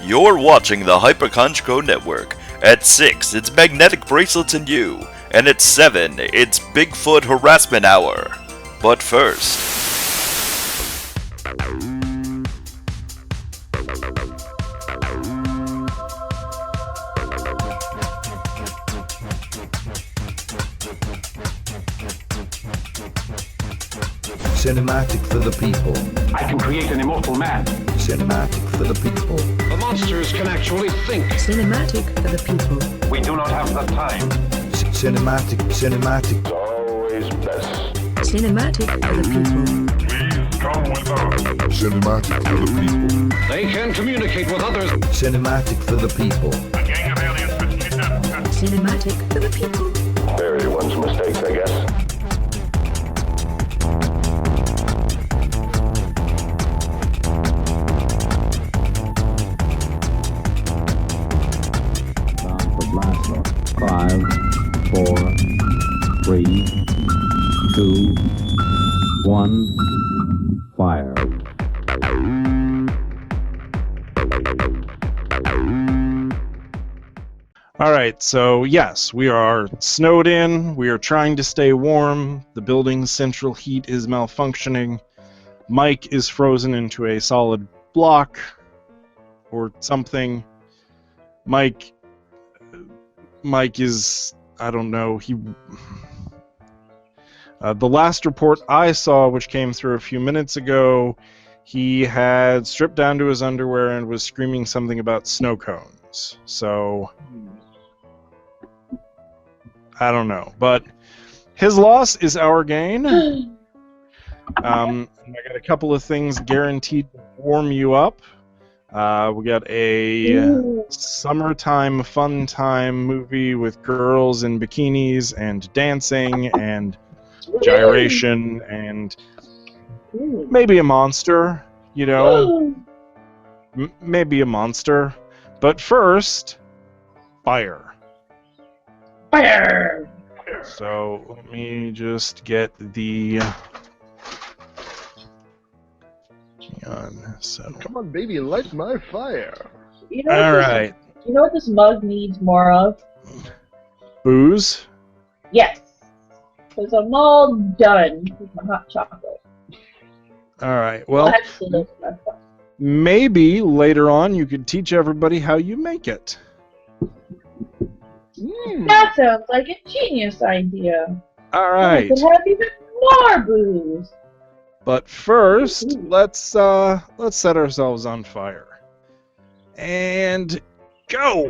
You're watching the HypoChondriCo network. At 6, it's Magnetic Bracelets and You. And at 7, it's Bigfoot Harassment Hour. But first... Cinematic for the people. I can create an immortal man. Cinematic for the people. The monsters can actually think. Cinematic for the people. We do not have the time. Cinematic. It's always best. Cinematic for the people. Please come with us. Cinematic for the people. They can communicate with others. Cinematic for the people. A gang of aliens been kidnapped. Cinematic for the people. Everyone's mistakes, I guess. Five, 4, 3, 2, 1, fire. All right, so yes, we are snowed in. We are trying to stay warm. The building's central heat is malfunctioning. Mike is frozen into a solid block or something. Mike is, I don't know, the last report I saw, which came through a few minutes ago, he had stripped down to his underwear and was screaming something about snow cones. So, I don't know. But his loss is our gain. And I got a couple of things guaranteed to warm you up. We got a summertime fun time movie with girls in bikinis and dancing and gyration and maybe a monster, you know, maybe a monster. But first, fire. Fire! So let me just get the... So. Come on, baby, light my fire. You know All right. You know what this mug needs more of? Booze? Yes. Because I'm all done with my hot chocolate. All right. Well, Actually, maybe later on you could teach everybody how you make it. that sounds like a genius idea. All right. We can have even more booze. But first, let's set ourselves on fire. And go!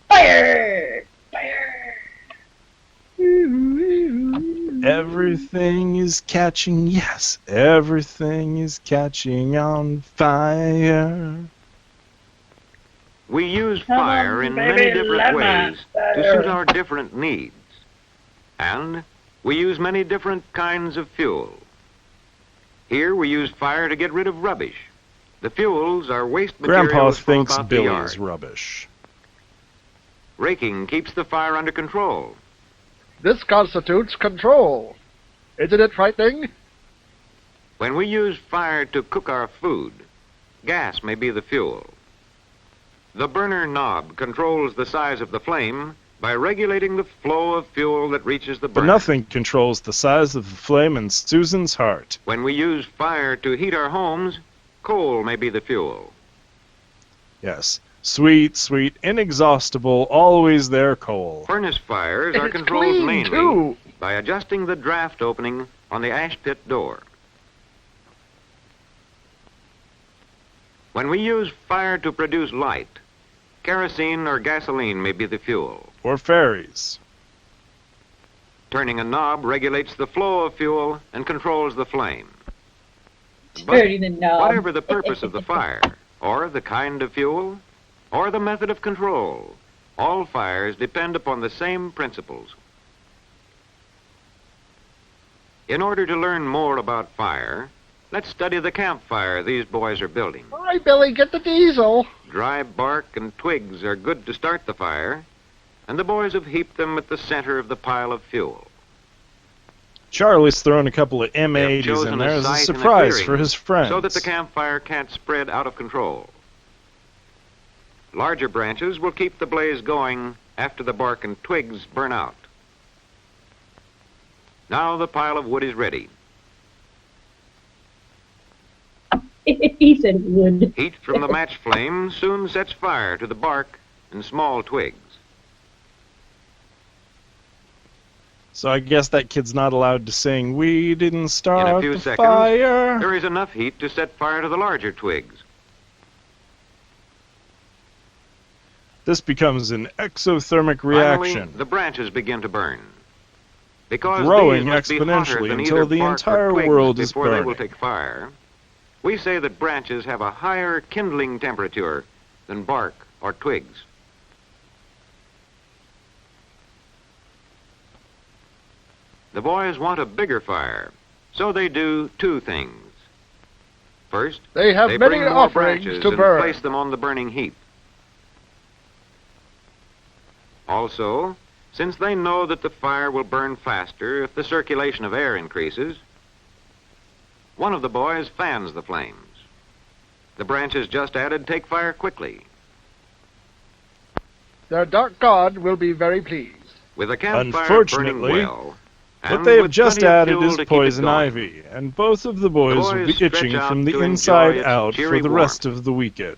Fire! Fire! Everything is catching, yes, everything is catching on fire. We use fire in many different ways to suit our different needs. And we use many different kinds of fuel. Here we use fire to get rid of rubbish. The fuels are waste materials Grandpa from thinks about the Billy's yard. rubbish. Raking keeps the fire under control. This constitutes control. Isn't it frightening? When we use fire to cook our food, gas may be the fuel. The burner knob controls the size of the flame by regulating the flow of fuel that reaches the But burner. nothing controls the size of the flame in Susan's heart. When we use fire to heat our homes, coal may be the fuel. Yes. Sweet, sweet, inexhaustible, always there coal. Furnace fires are It's controlled clean, mainly too. by adjusting the draft opening on the ash pit door. When we use fire to produce light, kerosene or gasoline may be the fuel. Or fairies. Turning a knob regulates the flow of fuel and controls the flame. Turning the knob. Whatever the purpose of the fire, or the kind of fuel, or the method of control, all fires depend upon the same principles. In order to learn more about fire, let's study the campfire these boys are building. All right, Billy, get the diesel. Dry bark and twigs are good to start the fire, and the boys have heaped them at the center of the pile of fuel. Charlie's thrown a couple of They have M80s chosen in there as a site in surprise clearing for his friends. so that the campfire can't spread out of control. Larger branches will keep the blaze going after the bark and twigs burn out. Now the pile of wood is ready. He said wood. Heat from the match flame soon sets fire to the bark and small twigs. So I guess that kid's not allowed to sing, "We didn't In start a few the seconds, fire." there is enough heat to set fire to the larger twigs. This becomes an exothermic Finally, reaction, the branches begin to burn. Because growing these must be hotter exponentially than until either the bark or entire twigs world is before they will burning. take fire. We say that branches have a higher kindling temperature than bark or twigs. The boys want a bigger fire, so they do two things. First, They have they many bring more offerings branches to and burn. place them on the burning heap. Also, since they know that the fire will burn faster if the circulation of air increases, one of the boys fans the flames. The branches just added take fire quickly. Their dark god will be very pleased. With a campfire burning Unfortunately, well, what and they have with just plenty of added fuel is to keep it poison going, ivy, and both of the boys will boys be stretch itching out from the to enjoy inside its out for cheery the rest of the weekend.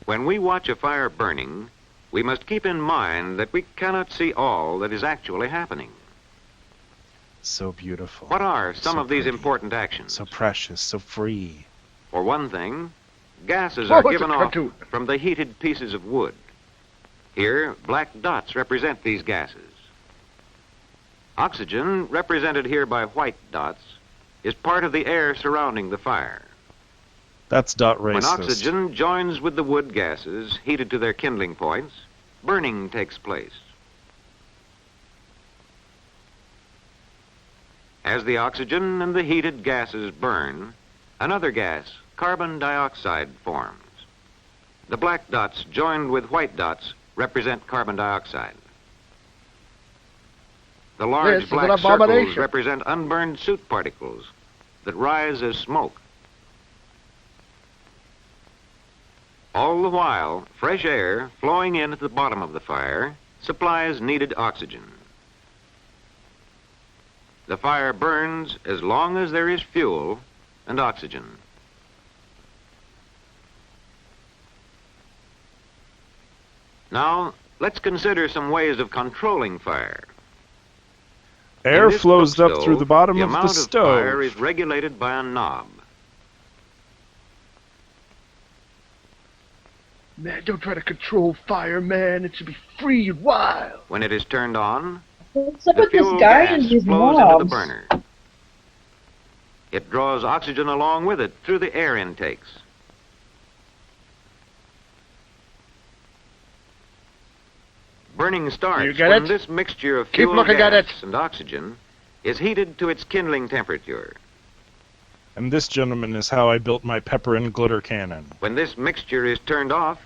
When we watch a fire burning, we must keep in mind that we cannot see all that is actually happening. So beautiful. What are some So of these pretty. important actions? So precious, so free. For one thing, gases Oh, are it's a given off cartoon. from the heated pieces of wood. Here, black dots represent these gases. Oxygen, represented here by white dots, is part of the air surrounding the fire. That's dot racist. When oxygen joins with the wood gases heated to their kindling points, burning takes place. As the oxygen and the heated gases burn, another gas, carbon dioxide, forms. The black dots joined with white dots represent carbon dioxide. The This large is an black circles abomination. represent unburned soot particles that rise as smoke. All the while, fresh air flowing in at the bottom of the fire supplies needed oxygen. The fire burns as long as there is fuel and oxygen. Now, let's consider some ways of controlling fire. Air In this flows cook up stove, through the bottom the of the amount stove. fire is regulated by a knob. Man, don't try to control fire, man. It should be free and wild. When it is turned on, What's up the with this fuel guy gas and his flows into the knobs? burner. It draws oxygen along with it through the air intakes. Burning starts You get when it? this mixture of Keep fuel looking at gas it. and oxygen is heated to its kindling temperature. And this, gentlemen, is how I built my pepper and glitter cannon. When this mixture is turned off,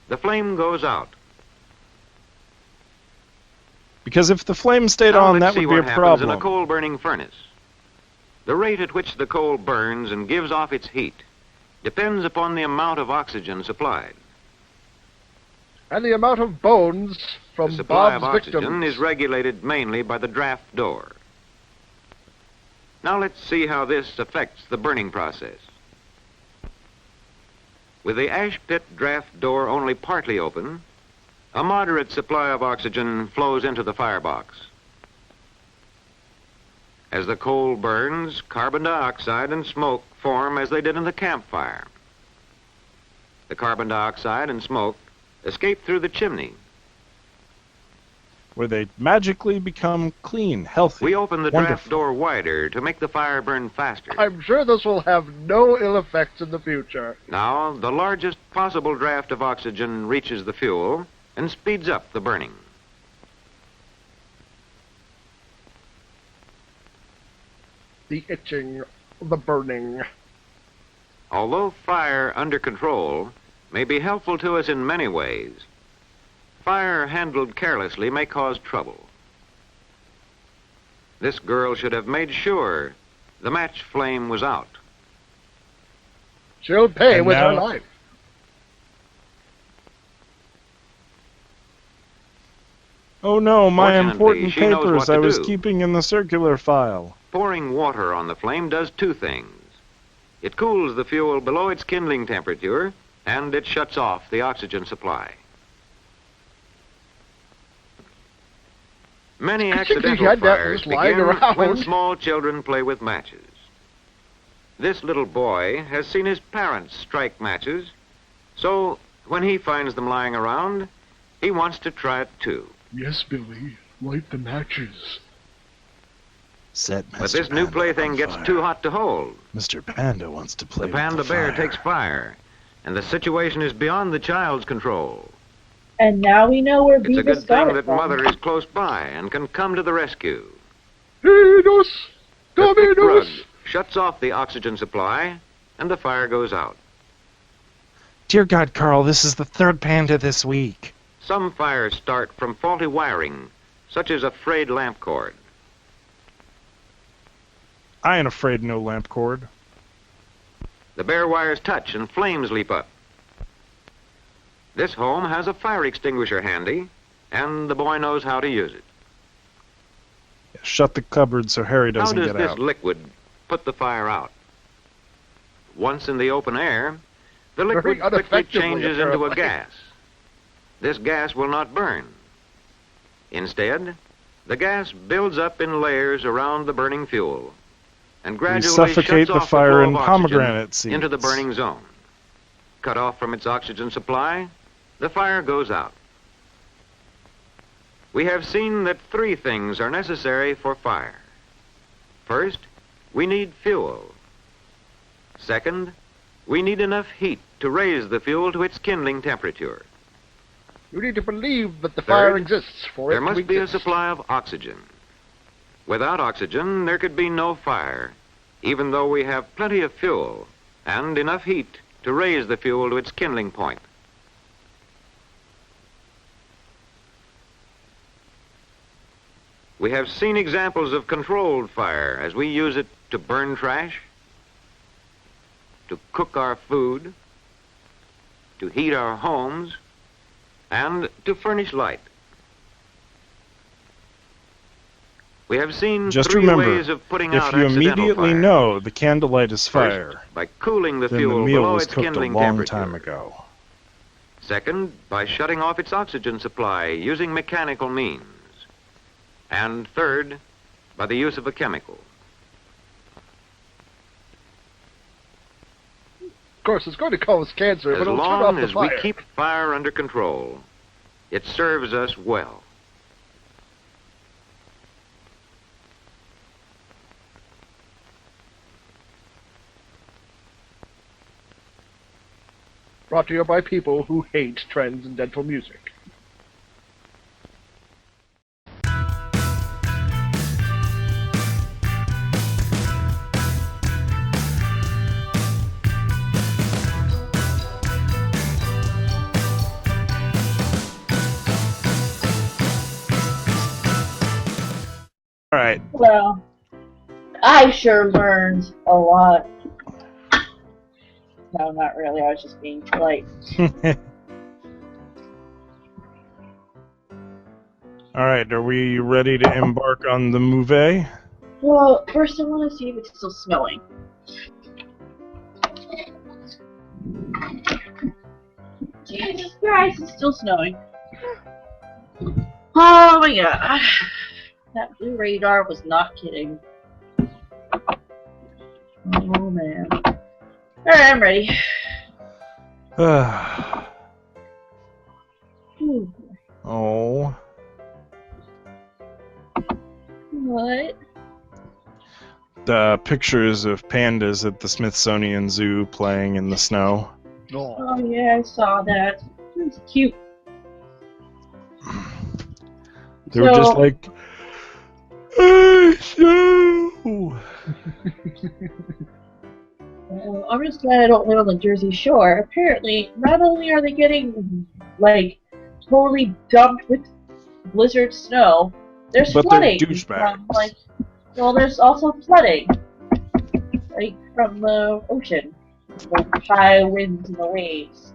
the flame goes out. Because if the flame stayed Now on, let's that see would be what a happens problem. in a coal-burning furnace. The rate at which the coal burns and gives off its heat depends upon the amount of oxygen supplied. And the amount of bones from The supply Bob's of oxygen victims. is regulated mainly by the draft door. Now let's see how this affects the burning process. With the ash pit draft door only partly open, a moderate supply of oxygen flows into the firebox. As the coal burns, carbon dioxide and smoke form as they did in the campfire. The carbon dioxide and smoke escape through the chimney. Where they magically become clean, healthy, We open the draft wonderful. door wider to make the fire burn faster. I'm sure this will have no ill effects in the future. Now, the largest possible draft of oxygen reaches the fuel and speeds up the burning. The itching, the burning. Although fire under control may be helpful to us in many ways, fire handled carelessly may cause trouble. This girl should have made sure the match flame was out. She'll pay And with her now- life. Oh no, my Fortunately, important she knows papers what to I was do. keeping in the circular file. Pouring water on the flame does two things. It cools the fuel below its kindling temperature, and it shuts off the oxygen supply. Many I think he accidental had that fires just lying begin around. when small children play with matches. This little boy has seen his parents strike matches, so when he finds them lying around, he wants to try it too. Yes, Billy. Light the matches. Set But this new plaything gets too hot to hold. Mr. Panda wants to play The panda bear takes fire, and the situation is beyond the child's control. And now we know where It's a Beavis good got thing it that from. Mother is close by and can come to the rescue. Dinos! The thick rug Dominos! shuts off the oxygen supply, and the fire goes out. Dear God, Carl, this is the third panda this week. Some fires start from faulty wiring, such as a frayed lamp cord. I ain't afraid no lamp cord. The bare wires touch and flames leap up. This home has a fire extinguisher handy, and the boy knows how to use it. Shut the cupboard so Harry How doesn't does get this out. liquid put the fire out? Once in the open air, the liquid Very quickly ineffectively, changes into a apparently. gas. This gas will not burn. Instead, the gas builds up in layers around the burning fuel and We gradually suffocate shuts the off fire flow in of oxygen pomegranate seeds. into the burning zone. Cut off from its oxygen supply, the fire goes out. We have seen that three things are necessary for fire. First, we need fuel. Second, we need enough heat to raise the fuel to its kindling temperature. You need to believe that the fire Third, exists for it There to must be a exist. supply of oxygen. Without oxygen, there could be no fire, even though we have plenty of fuel and enough heat to raise the fuel to its kindling point. We have seen examples of controlled fire as we use it to burn trash, to cook our food, to heat our homes, and to furnish light. We have seen Just three remember, ways of putting if out you accidental immediately fire. know the candlelight is fire, First, by cooling the then fuel the meal below was its cooked a kindling long temperature. time ago. Second, by shutting off its oxygen supply using mechanical means. And third, by the use of a chemical. Of course, it's going to cause cancer, As but it'll turn off long the as we fire. keep fire under control, it serves us well. Brought to you by people who hate transcendental music. All right. Well, I sure learned a lot. No, not really. I was just being polite. All right. Are we ready to embark on the move? Well, first I want to see if it's still snowing. Jesus Christ, it's still snowing. Oh my god. That blue radar was not kidding. Oh man. Alright, I'm ready. Ooh, Oh. what? The pictures of pandas at the Smithsonian Zoo playing in the snow. Oh. Oh yeah, I saw that. It was cute. They were just like, "Hey, snow!" Well, I'm just glad I don't live on the Jersey Shore. Apparently, not only are they getting, like, totally dumped with blizzard snow, there's But they're flooding. douchebags. From, like, well, there's also flooding. Like, from the ocean. The high winds and the waves.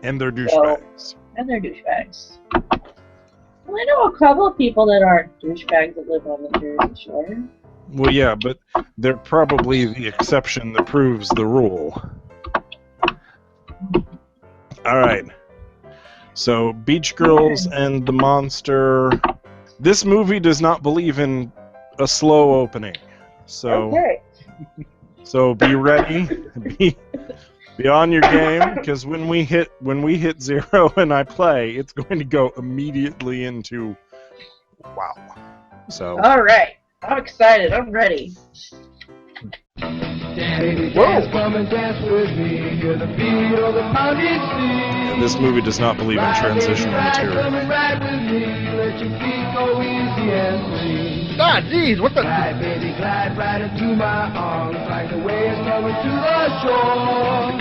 And they're douchebags. And they're douchebags. Well, I know a couple of people that aren't douchebags that live on the Jersey Shore. Well, yeah, but they're probably the exception that proves the rule. Alright. So, Beach Girls and the Monster. This movie does not believe in a slow opening. So, Okay. so be ready. Be on your game, because when we hit 0 and I play, it's going to go immediately into wow. So Alright. I'm excited. I'm ready. and this movie does not believe in transitional material. Ah, jeez, what the?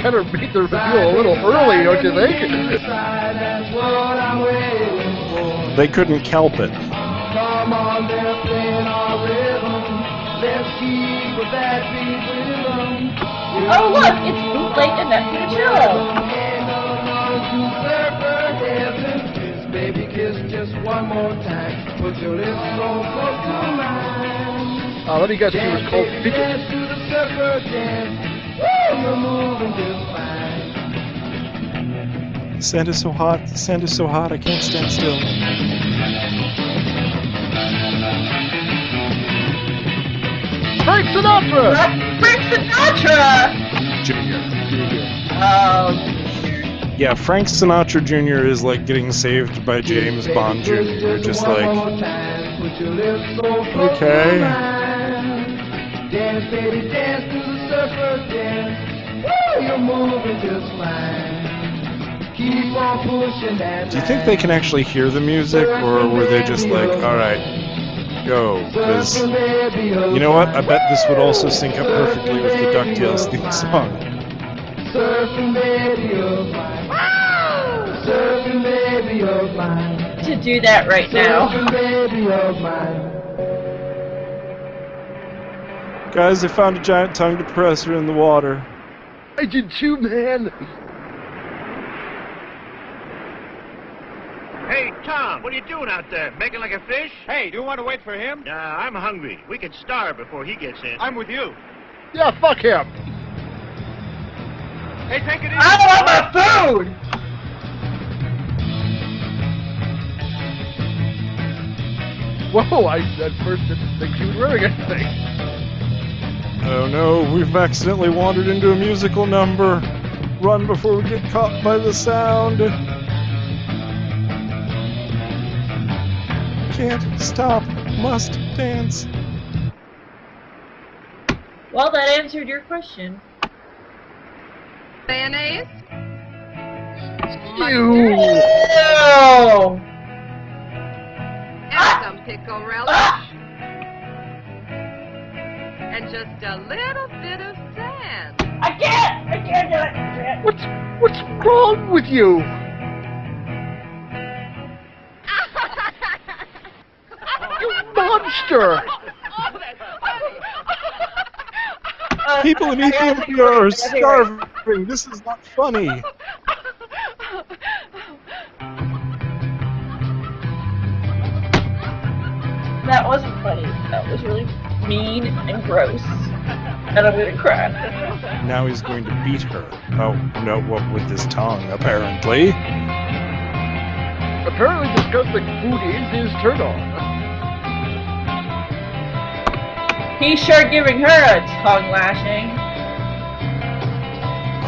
Kind of made the reveal a little early, don't you think? They couldn't kelp it. Oh, look! It's bootleg and Netflix show! Let me guess, it was called Frigid. Sand is so hot, I can't stand still. Frank Sinatra! Frank Sinatra! Junior. Oh, Yeah, Frank Sinatra Jr. is like getting saved by James Bond Jr. You're just like, okay. Dance, baby, dance to the surfer dance. Woo, you're moving just fine. Keep on pushing that. Do you think they can actually hear the music, or were they just like, alright, go? Because, you know what? I bet this would also sync up perfectly with the DuckTales theme song. Surfing baby of mine. Surfing baby of mine. to do that right now. Surfing baby of mine. Guys, I found a giant tongue depressor in the water. I did too, man. Hey, Tom, what are you doing out there? Making like a fish? Hey, do you want to wait for him? I'm hungry. We could starve before he gets in. I'm with you. Yeah, fuck him. Hey, take it easy. I want my food! Whoa, I at first didn't think she was wearing anything. Oh no, we've accidentally wandered into a musical number. Run before we get caught by the sound. Can't stop, must dance. Well, that answered your question. Mayonnaise? Ew. No! And some pickle relish. And just a little bit of sand. I can't do it! I can't. What's wrong with you? You monster! People in Ethiopia are starving. This is not funny. That wasn't funny. That was really mean and gross. And I'm gonna cry. Now he's going to beat her. Oh, no, what with his tongue, apparently. Apparently disgusting food is his turn on. He's sure giving her a tongue lashing.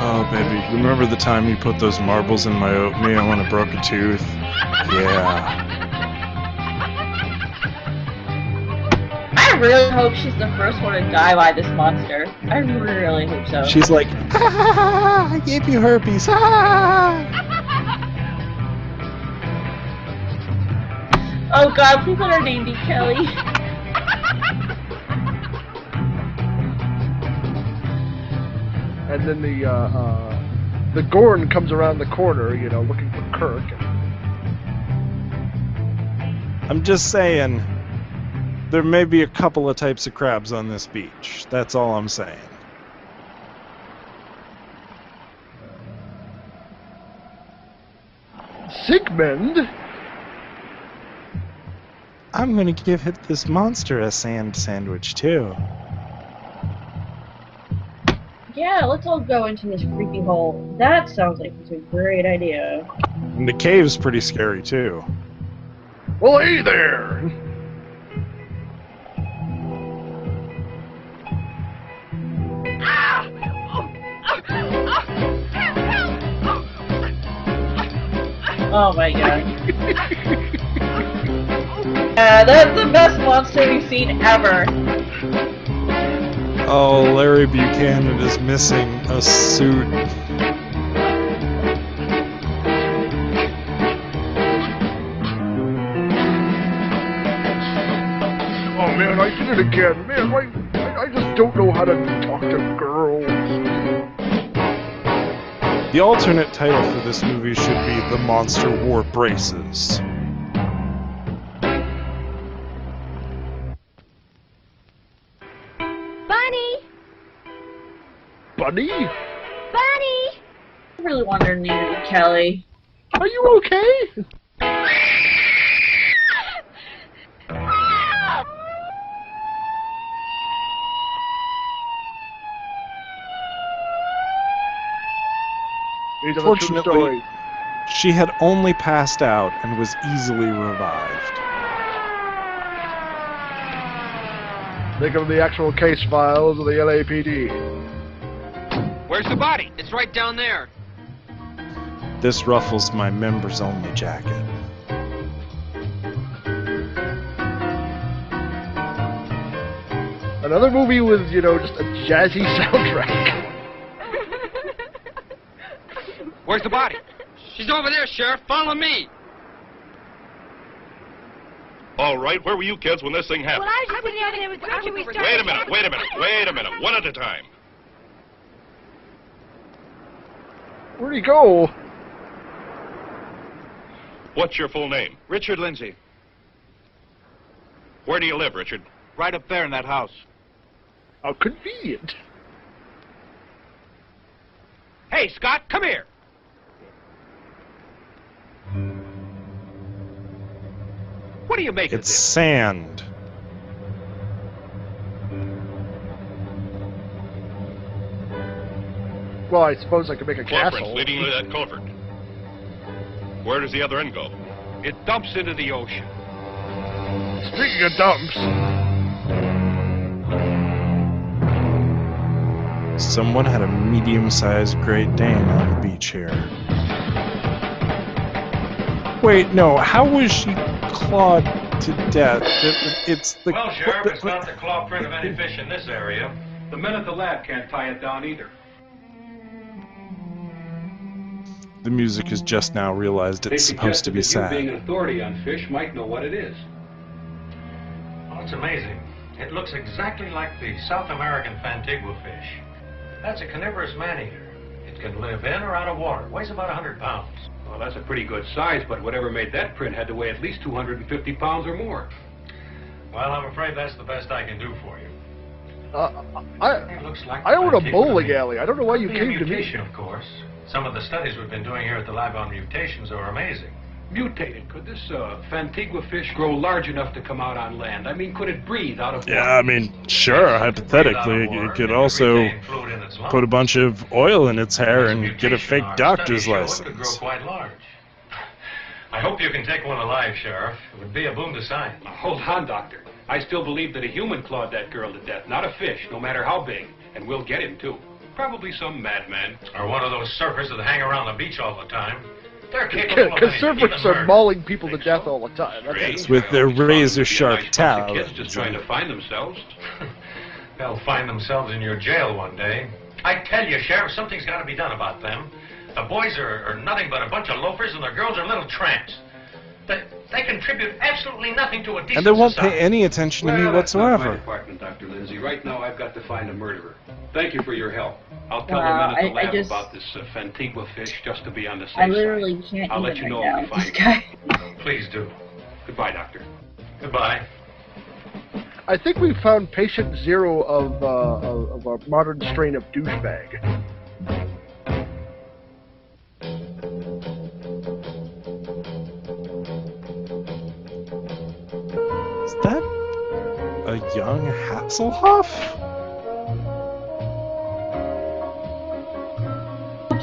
Oh, baby, remember the time you put those marbles in my oatmeal when I broke a tooth? Yeah. I really hope she's the first one to die by this monster. I really hope so. She's like, ah, I gave you herpes. Ah. Oh god, please let her name be Kelly. and then the Gorn comes around the corner, you know, looking for Kirk. I'm just saying, there may be a couple of types of crabs on this beach. That's all I'm saying. Sigmund? I'm gonna give this monster a sand sandwich too. Yeah, let's all go into this creepy hole. That sounds like it's a great idea. And the cave's pretty scary too. Well, hey there! Oh my god. Yeah, that's the best monster we've seen ever. Oh, Larry Buchanan is missing a suit. Oh man, I did it again. Man, I just don't know how to talk to girls. The alternate title for this movie should be The Monster Wore Braces. Bunny! Bunny? Bunny! I really wonder neither did Kelly. Are you okay? These are the true Fortunately, stories. she had only passed out and was easily revived. Think of the actual case files of the LAPD. Where's the body? It's right down there. This ruffles my members-only jacket. Another movie with, you know, just a jazzy soundtrack. Where's the body? She's over there, Sheriff. Follow me. All right, where were you kids when this thing happened? Well, I was just thinking it was after we started. Wait a minute, one at a time. Where'd he go? What's your full name? Richard Lindsay. Where do you live, Richard? Right up there in that house. How convenient. Hey, Scott, come here. What do you make of It's this? sand. Well, I suppose I could make a Footprints castle. leading to that culvert. Where does the other end go? It dumps into the ocean. Speaking of dumps, Someone had a medium-sized Great Dane on the beach here. Wait, no, how was she clawed to death? It's the... Well, Sheriff, it's not the claw print of any fish in this area. The men at the lab can't tie it down either. The music has just now realized it's supposed to be You being sad. an authority on fish might know what it is. Well, it's amazing. It looks exactly like the South American Fantigua fish. That's a carnivorous man-eater. It can live in or out of water. Weighs about 100 pounds. Well, that's a pretty good size, but whatever made that print had to weigh at least 250 pounds or more. Well, I'm afraid that's the best I can do for you. It looks like I own a Fantigua bowling to me. alley. I don't know why you Could be came a to me. mutation, of course. Some of the studies we've been doing here at the lab on mutations are amazing. Mutated. Could this Fantigua fish grow large enough to come out on land? I mean, could it breathe out of water? Yeah, I mean, sure, hypothetically, it could also put a bunch of oil in its hair and get a fake doctor's It could grow license. quite large. I hope you can take one alive, Sheriff. It would be a boon to science. Now, hold on, Doctor. I still believe that a human clawed that girl to death, not a fish, no matter how big. And we'll get him, too. Probably some madman. Or one of those surfers that hang around the beach all the time. They're capable of Because anything, surfers even are murder. mauling people to death all the time. That's Strange. With their razor-sharp Kids talons. just trying to find themselves. They'll find themselves in your jail one day. I tell you, Sheriff, something's got to be done about them. The boys are nothing but a bunch of loafers, and the girls are little tramps. They contribute absolutely nothing to a decent And they won't society. pay any attention to me Well, that's not my whatsoever. department, Dr. Lindsay. Right now, I've got to find a murderer. Thank you for your help. I'll tell Wow, the men at the I lab just- about this Fantigua fish just to be on the safe I literally side. can't I'll even let you right know now if we with find this guy. Please do. Goodbye, Doctor. Goodbye. I think we found patient zero of a modern strain of douchebag. Is that a young Hasselhoff?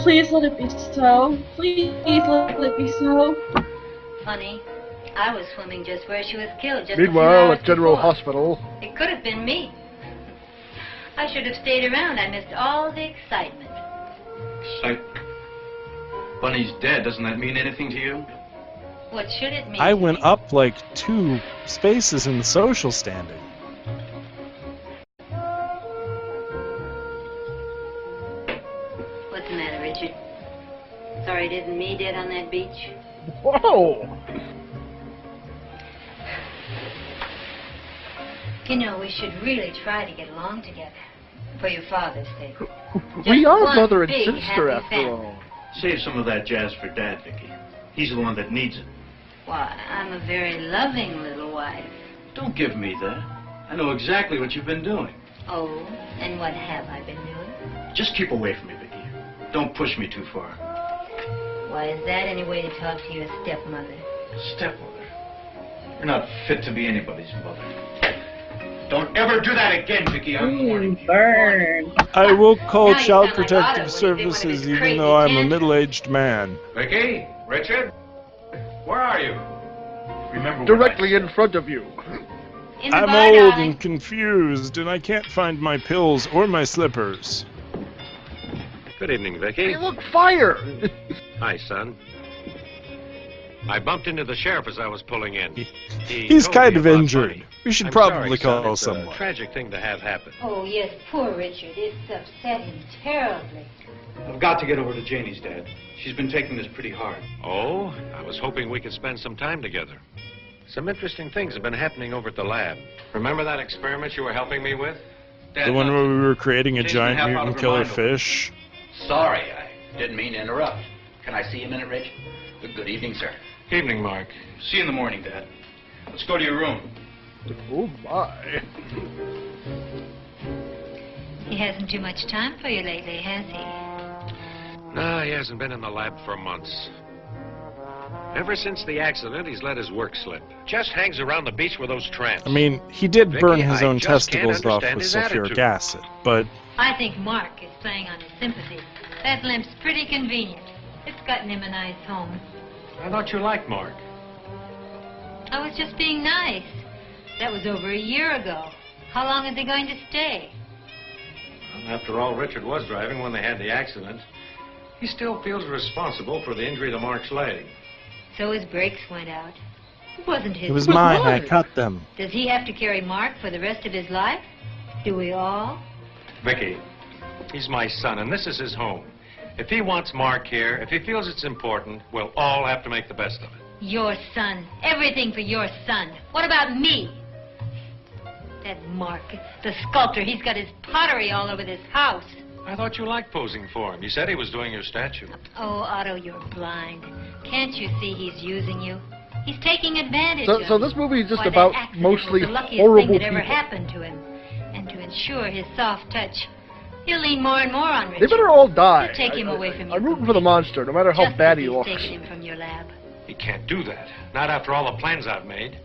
Please let it be so. Please let it be so. Funny, I was swimming just where she was killed. Just Meanwhile, a few at General hours Hospital, before. It could have been me. I should have stayed around. I missed all the excitement. Bunny's dead. Doesn't that mean anything to you? What should it mean? I to went me? up like 2 spaces in the social standing. What's the matter, Richard? Sorry it isn't me dead on that beach? whoa! You know, we should really try to get along together. For your father's sake. We Just are one brother and big, sister happy after family. all. Save some of that jazz for Dad, Vicky. He's the one that needs it. Why, I'm a very loving little wife. Don't give me that. I know exactly what you've been doing. Oh, and what have I been doing? Just keep away from me, Vicky. Don't push me too far. Why, is that any way to talk to your stepmother? Stepmother. You're not fit to be anybody's mother. Don't ever do that again, Vicky. I'm warning you. Burn. I will call Now you Child sound like Protective Otto when you say one of his Services even crazy though I'm a tantrums. middle-aged man. Vicky? Richard? Where are you? Remember Directly in front of you. In the I'm bar, old darling. and confused, and I can't find my pills or my slippers. Good evening, Vicky. Hey, look, fire! Hi, son. I bumped into the sheriff as I was pulling in. He's told kind me of about injured. Bunny. We should I'm probably sorry, son. call It's someone. a tragic thing to have happen. Oh, yes, poor Richard. It's upset him terribly. I've got to get over to Janie's, Dad. She's been taking this pretty hard. Oh, I was hoping we could spend some time together. Some interesting things have been happening over at the lab. Remember that experiment you were helping me with? Dad, The one not where to- we were creating a She's giant been half out mutant of her killer mind over it. fish. Sorry, I didn't mean to interrupt. Can I see you a minute, Rich? Good evening, sir. Evening, Mark. See you in the morning, Dad. Let's go to your room. Oh my. He hasn't too much time for you lately, has he? No, he hasn't been in the lab for months. Ever since the accident, he's let his work slip. Just hangs around the beach with those tramps. I mean, he did Vicky, burn his I own just can't testicles off understand with his sulfuric attitude. acid, but I think Mark is playing on his sympathy. That limp's pretty convenient. It's gotten him a nice home. I thought you liked Mark. I was just being nice. That was over a year ago. How long is he going to stay? Well, after all, Richard was driving when they had the accident. He still feels responsible for the injury to Mark's leg. So his brakes went out. It wasn't his it was fault. mine. I cut them. Does he have to carry Mark for the rest of his life? Do we all? Vicky, he's my son, and this is his home. If he wants Mark here, if he feels it's important, we'll all have to make the best of it. Your son. Everything for your son. What about me? That Mark, the sculptor, he's got his pottery all over this house. I thought you liked posing for him. You said he was doing your statue. Oh, Otto, you're blind. Can't you see he's using you? He's taking advantage So, of so you. this movie is just Why, that about accident mostly was the luckiest horrible thing that ever people. happened to him. And to ensure his soft touch, he'll lean more and more on Richard. They better all die. He'll take him away from you. I'm rooting for the monster, no matter how Just bad as he he's looks. taken him from your lab. He can't do that. Not after all the plans I've made.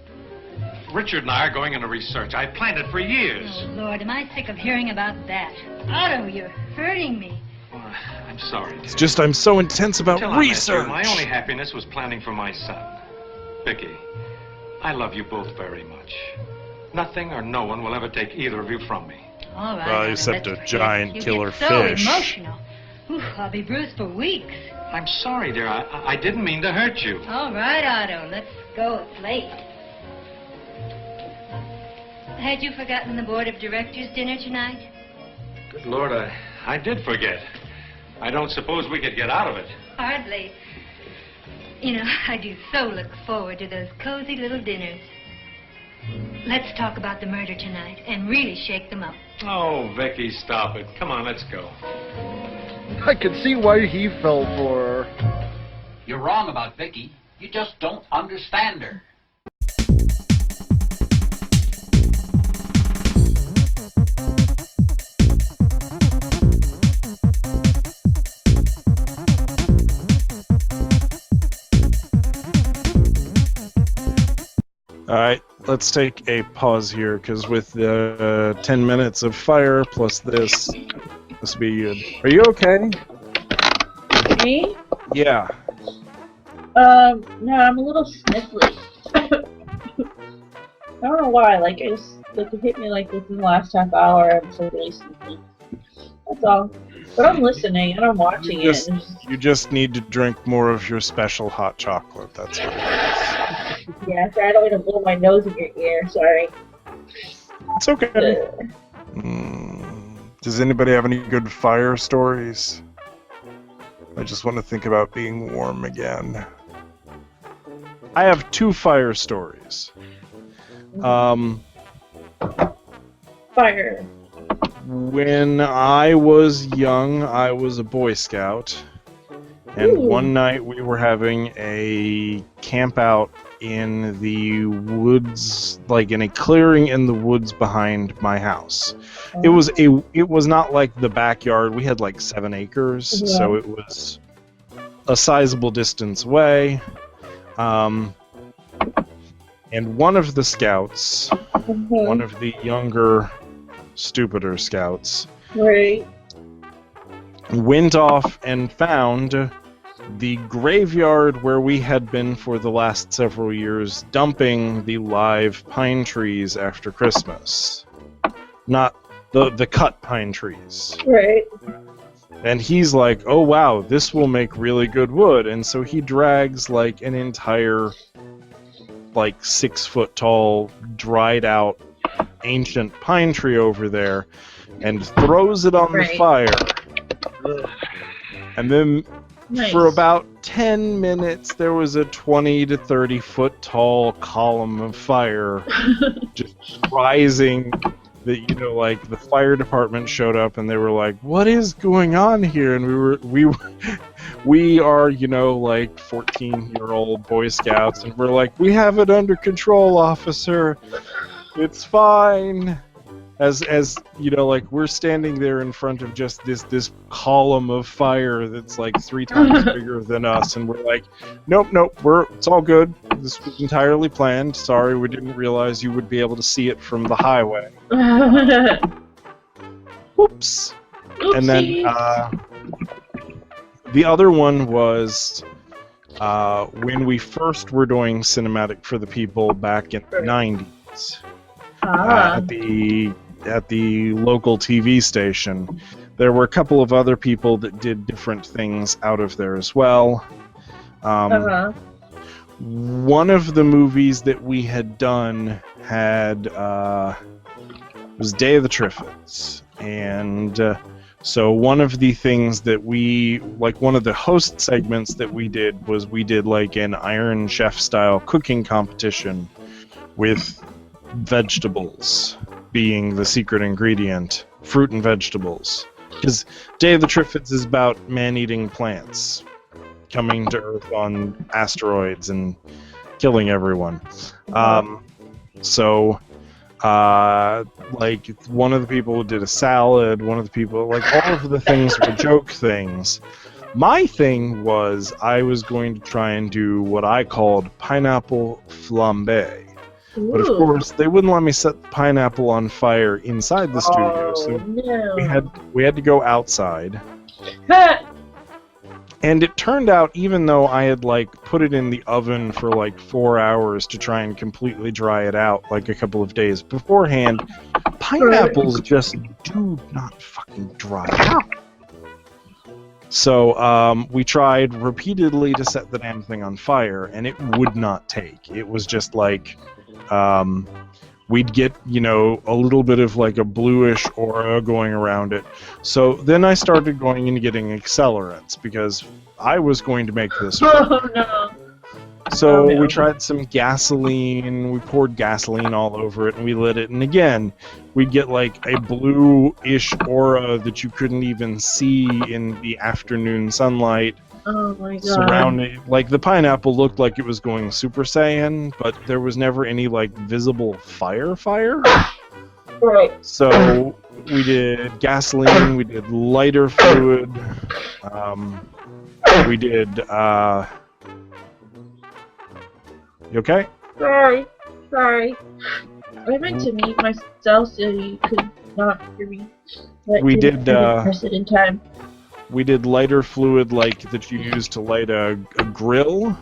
Richard and I are going into research. I planned it for years. Oh, Lord, am I sick of hearing about that. Otto, you're hurting me. I'm sorry. It's just I'm so intense about Till I met you, research. my only happiness was planning for my son. Vicky, I love you both very much. Nothing or no one will ever take either of you from me. All right, Well, Otto, except let's a forget giant it. killer You get so fish. emotional. Ooh, I'll be bruised for weeks. I'm sorry, dear. I didn't mean to hurt you. All right, Otto, let's go. It's late. Had you forgotten the board of directors dinner tonight? Good Lord, I did forget. I don't suppose we could get out of it. Hardly. You know, I do so look forward to those cozy little dinners. Let's talk about the murder tonight and really shake them up. Oh, Vicky, stop it. Come on, let's go. I can see why he fell for her. You're wrong about Vicky. You just don't understand her. Alright, let's take a pause here, because with the 10 minutes of fire plus this will be good. Are you okay? Me? Yeah. No, I'm a little sniffly. I don't know why, like, it hit me, like, within the last half hour, I'm so really sniffly. That's all. But I'm listening, and I'm watching it. You just need to drink more of your special hot chocolate, that's what it is. Yeah, sorry, I don't want to blow my nose in your ear, sorry. It's okay. Does anybody have any good fire stories? I just want to think about being warm again. I have 2 fire stories. Fire. When I was young, I was a Boy Scout. And one night we were having a camp out in the woods, like in a clearing in the woods behind my house. It was not like the backyard. We had like 7 acres, so it was a sizable distance away. And one of the scouts, one of the younger, stupider scouts, went off and found the graveyard where we had been for the last several years, dumping the live pine trees after Christmas. Not the cut pine trees. Right. And he's like, oh wow, this will make really good wood. And so he drags like an entire, like 6-foot tall, dried out, ancient pine tree over there and throws it on the fire. And then for about 10 minutes, there was a 20 to 30 foot tall column of fire just rising. That, you know, like the fire department showed up and they were like, "What is going on here?" And we are, you know, like 14-year-old Boy Scouts, and we're like, "We have it under control, officer. It's fine." As you know, like we're standing there in front of just this column of fire that's like 3 times bigger than us, and we're like, nope, it's all good. This was entirely planned. Sorry, we didn't realize you would be able to see it from the highway. Oops. And then the other one was when we first were doing Cinematic for the People back in the 90s. At the local TV station. There were a couple of other people that did different things out of there as well. One of the movies that we had done had was Day of the Triffids, and so one of the things that we, like one of the host segments that we did was we did like an Iron Chef style cooking competition with vegetables being the secret ingredient, fruit and vegetables. Because Day of the Triffids is about man-eating plants coming to Earth on asteroids and killing everyone. Like one of the people did a salad, one of the people, like all of the things were joke things. My thing was I was going to try and do what I called pineapple flambe. But of course, they wouldn't let me set the pineapple on fire inside the studio, so we had to go outside. And it turned out, even though I had like put it in the oven for like 4 hours to try and completely dry it out, like a couple of days beforehand, pineapples just do not fucking dry out. So we tried repeatedly to set the damn thing on fire, and it would not take. It was just like we'd get, you know, a little bit of like a bluish aura going around it. So then I started going and getting accelerants because I was going to make this work. Oh no. So we tried some gasoline, we poured gasoline all over it, and we lit it. And again, we'd get like a blue-ish aura that you couldn't even see in the afternoon sunlight. Oh my god. Surrounding, like the pineapple looked like it was going Super Saiyan, but there was never any like visible fire. Right. So we did gasoline, we did lighter fluid, we did, you okay? Sorry. I meant to mute myself so you could not hear me. But We I did, didn't press it in time. We did lighter fluid like that you use to light a grill.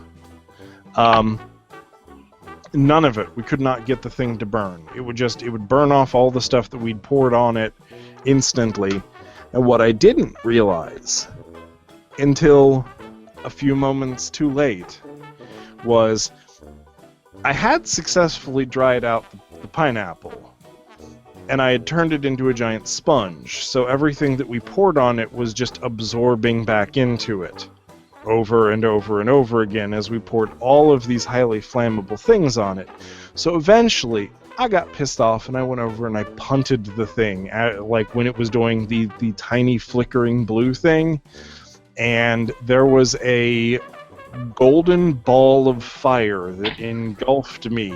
None of it. We could not get the thing to burn. It would burn off all the stuff that we'd poured on it instantly. And what I didn't realize until a few moments too late was I had successfully dried out the pineapple, and I had turned it into a giant sponge, so everything that we poured on it was just absorbing back into it over and over and over again as we poured all of these highly flammable things on it. So eventually, I got pissed off and I went over and I punted the thing, like when it was doing the tiny flickering blue thing, and there was a golden ball of fire that engulfed me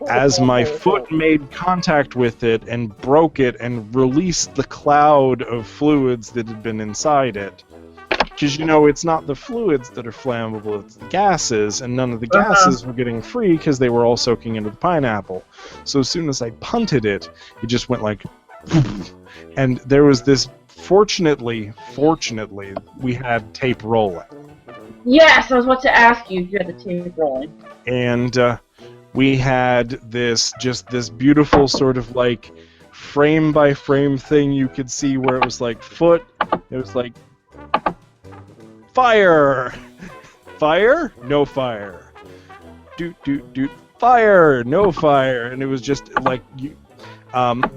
as my foot made contact with it and broke it and released the cloud of fluids that had been inside it. Because, you know, it's not the fluids that are flammable, it's the gases, and none of the gases were getting free because they were all soaking into the pineapple. So as soon as I punted it, it just went like... and there was this... Fortunately, we had tape rolling. Yes, I was about to ask you if you had the tape rolling. And we had this beautiful sort of like frame by frame thing you could see where it was like foot, it was like fire, fire, no fire, doot doot doot, fire, no fire, and it was just like you.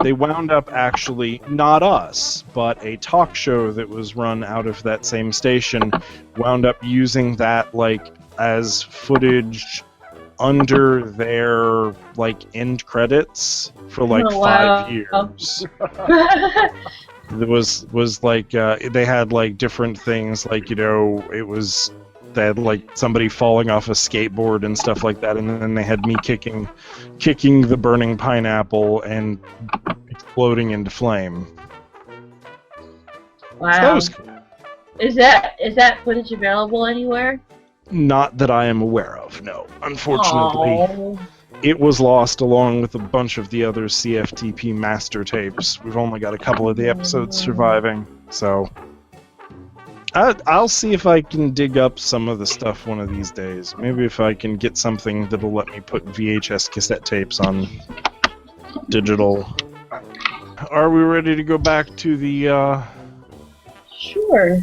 They wound up actually, not us, but a talk show that was run out of that same station wound up using that like as footage under their like end credits for like 5 years. There was like they had like different things, like, you know, they had like somebody falling off a skateboard and stuff like that, and then they had me kicking the burning pineapple and exploding into flame. Wow. So that was cool. Is that footage available anywhere? Not that I am aware of, no. Unfortunately, Aww. It was lost along with a bunch of the other CFTP master tapes. We've only got a couple of the episodes surviving, so... I'll see if I can dig up some of the stuff one of these days. Maybe if I can get something that'll let me put VHS cassette tapes on digital. Are we ready to go back to the, Sure.